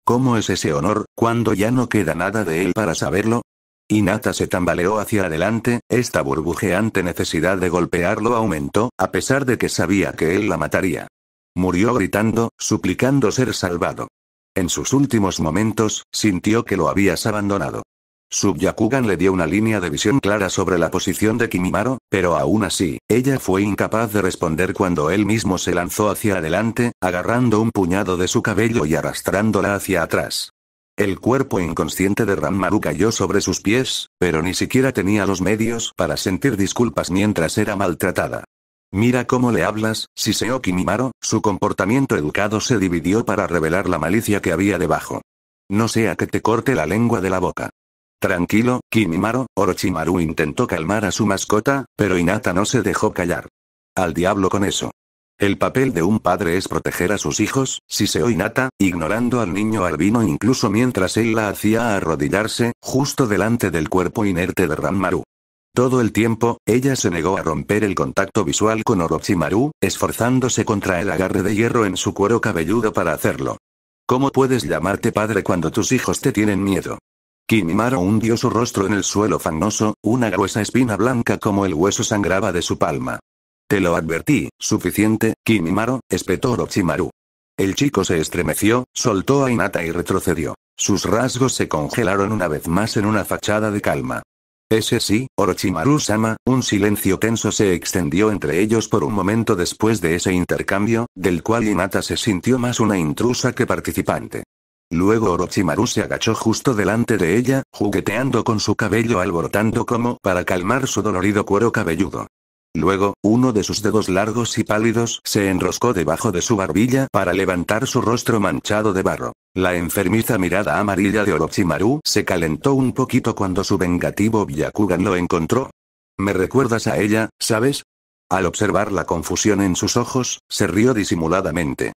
¿Cómo es ese honor, cuando ya no queda nada de él para saberlo? Hinata se tambaleó hacia adelante, esta burbujeante necesidad de golpearlo aumentó, a pesar de que sabía que él la mataría. Murió gritando, suplicando ser salvado. En sus últimos momentos, sintió que lo habías abandonado. Subbyakugan le dio una línea de visión clara sobre la posición de Kimimaro, pero aún así, ella fue incapaz de responder cuando él mismo se lanzó hacia adelante, agarrando un puñado de su cabello y arrastrándola hacia atrás. El cuerpo inconsciente de Ranmaru cayó sobre sus pies, pero ni siquiera tenía los medios para sentir disculpas mientras era maltratada. Mira cómo le hablas, siseó Kimimaro, su comportamiento educado se dividió para revelar la malicia que había debajo. No sea que te corte la lengua de la boca. Tranquilo, Kimimaro, Orochimaru intentó calmar a su mascota, pero Hinata no se dejó callar. Al diablo con eso. El papel de un padre es proteger a sus hijos, siseó Hinata, ignorando al niño albino incluso mientras él la hacía arrodillarse, justo delante del cuerpo inerte de Ranmaru. Todo el tiempo, ella se negó a romper el contacto visual con Orochimaru, esforzándose contra el agarre de hierro en su cuero cabelludo para hacerlo. ¿Cómo puedes llamarte padre cuando tus hijos te tienen miedo? Kimimaro hundió su rostro en el suelo fangoso, una gruesa espina blanca como el hueso sangraba de su palma. Te lo advertí, suficiente, Kimimaro, espetó Orochimaru. El chico se estremeció, soltó a Hinata y retrocedió. Sus rasgos se congelaron una vez más en una fachada de calma. Ese sí, Orochimaru-sama, un silencio tenso se extendió entre ellos por un momento después de ese intercambio, del cual Hinata se sintió más una intrusa que participante. Luego Orochimaru se agachó justo delante de ella, jugueteando con su cabello alborotando como para calmar su dolorido cuero cabelludo. Luego, uno de sus dedos largos y pálidos se enroscó debajo de su barbilla para levantar su rostro manchado de barro. La enfermiza mirada amarilla de Orochimaru se calentó un poquito cuando su vengativo Byakugan lo encontró. ¿Me recuerdas a ella, sabes? Al observar la confusión en sus ojos, se rió disimuladamente.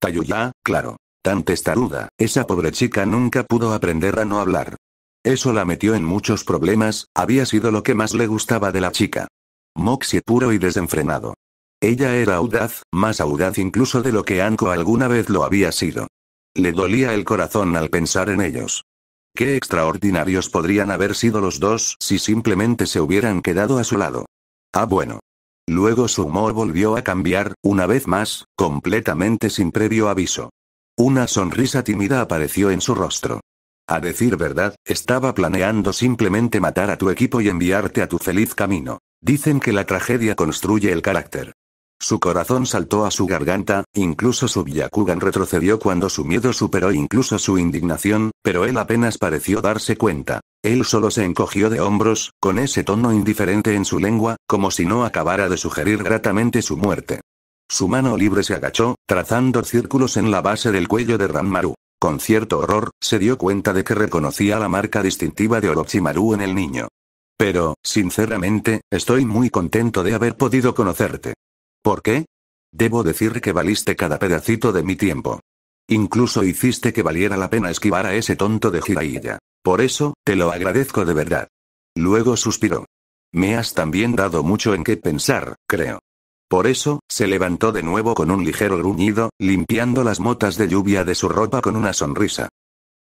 Tayuya, claro. Tan testaruda, esa pobre chica nunca pudo aprender a no hablar. Eso la metió en muchos problemas, había sido lo que más le gustaba de la chica. Moxie puro y desenfrenado. Ella era audaz, más audaz incluso de lo que Anko alguna vez lo había sido. Le dolía el corazón al pensar en ellos. Qué extraordinarios podrían haber sido los dos si simplemente se hubieran quedado a su lado. Ah, bueno. Luego su humor volvió a cambiar, una vez más, completamente sin previo aviso. Una sonrisa tímida apareció en su rostro. A decir verdad, estaba planeando simplemente matar a tu equipo y enviarte a tu feliz camino. Dicen que la tragedia construye el carácter. Su corazón saltó a su garganta, incluso su Byakugan retrocedió cuando su miedo superó incluso su indignación, pero él apenas pareció darse cuenta. Él solo se encogió de hombros, con ese tono indiferente en su lengua, como si no acabara de sugerir gratamente su muerte. Su mano libre se agachó, trazando círculos en la base del cuello de Ranmaru. Con cierto horror, se dio cuenta de que reconocía la marca distintiva de Orochimaru en el niño. Pero, sinceramente, estoy muy contento de haber podido conocerte. ¿Por qué? Debo decir que valiste cada pedacito de mi tiempo. Incluso hiciste que valiera la pena esquivar a ese tonto de Jiraiya. Por eso, te lo agradezco de verdad. Luego suspiró. Me has también dado mucho en qué pensar, creo. Por eso, se levantó de nuevo con un ligero gruñido, limpiando las motas de lluvia de su ropa con una sonrisa.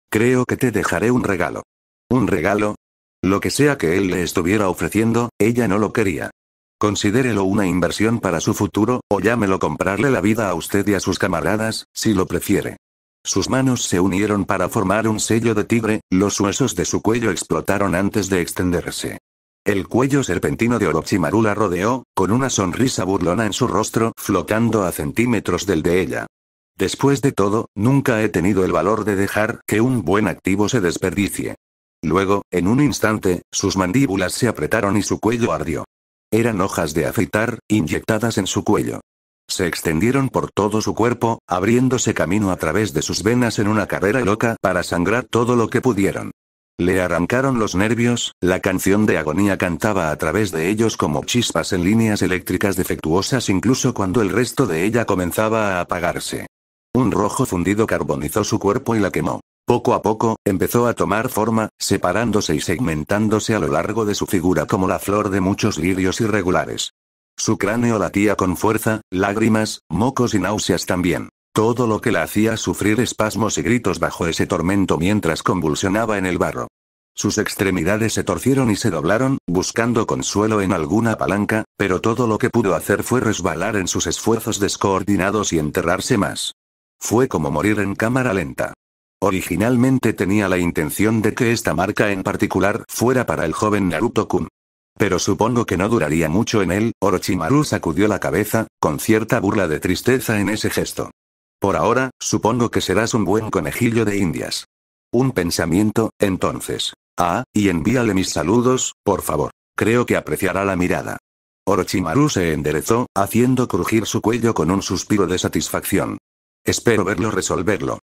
Creo que te dejaré un regalo. ¿Un regalo? Lo que sea que él le estuviera ofreciendo, ella no lo quería. Considérelo una inversión para su futuro, o llámelo comprarle la vida a usted y a sus camaradas, si lo prefiere. Sus manos se unieron para formar un sello de tigre, los huesos de su cuello explotaron antes de extenderse. El cuello serpentino de Orochimaru la rodeó, con una sonrisa burlona en su rostro, flotando a centímetros del de ella. Después de todo, nunca he tenido el valor de dejar que un buen activo se desperdicie. Luego, en un instante, sus mandíbulas se apretaron y su cuello ardió. Eran hojas de afeitar, inyectadas en su cuello. Se extendieron por todo su cuerpo, abriéndose camino a través de sus venas en una carrera loca para sangrar todo lo que pudieron. Le arrancaron los nervios, la canción de agonía cantaba a través de ellos como chispas en líneas eléctricas defectuosas incluso cuando el resto de ella comenzaba a apagarse. Un rojo fundido carbonizó su cuerpo y la quemó. Poco a poco, empezó a tomar forma, separándose y segmentándose a lo largo de su figura como la flor de muchos lirios irregulares. Su cráneo latía con fuerza, lágrimas, mocos y náuseas también. Todo lo que la hacía sufrir espasmos y gritos bajo ese tormento mientras convulsionaba en el barro. Sus extremidades se torcieron y se doblaron, buscando consuelo en alguna palanca, pero todo lo que pudo hacer fue resbalar en sus esfuerzos descoordinados y enterrarse más. Fue como morir en cámara lenta. Originalmente tenía la intención de que esta marca en particular fuera para el joven Naruto-kun. Pero supongo que no duraría mucho en él. Orochimaru sacudió la cabeza, con cierta burla de tristeza en ese gesto. Por ahora, supongo que serás un buen conejillo de indias. Un pensamiento, entonces. Y envíale mis saludos, por favor. Creo que apreciará la mirada. Orochimaru se enderezó, haciendo crujir su cuello con un suspiro de satisfacción. Espero verlo resolverlo.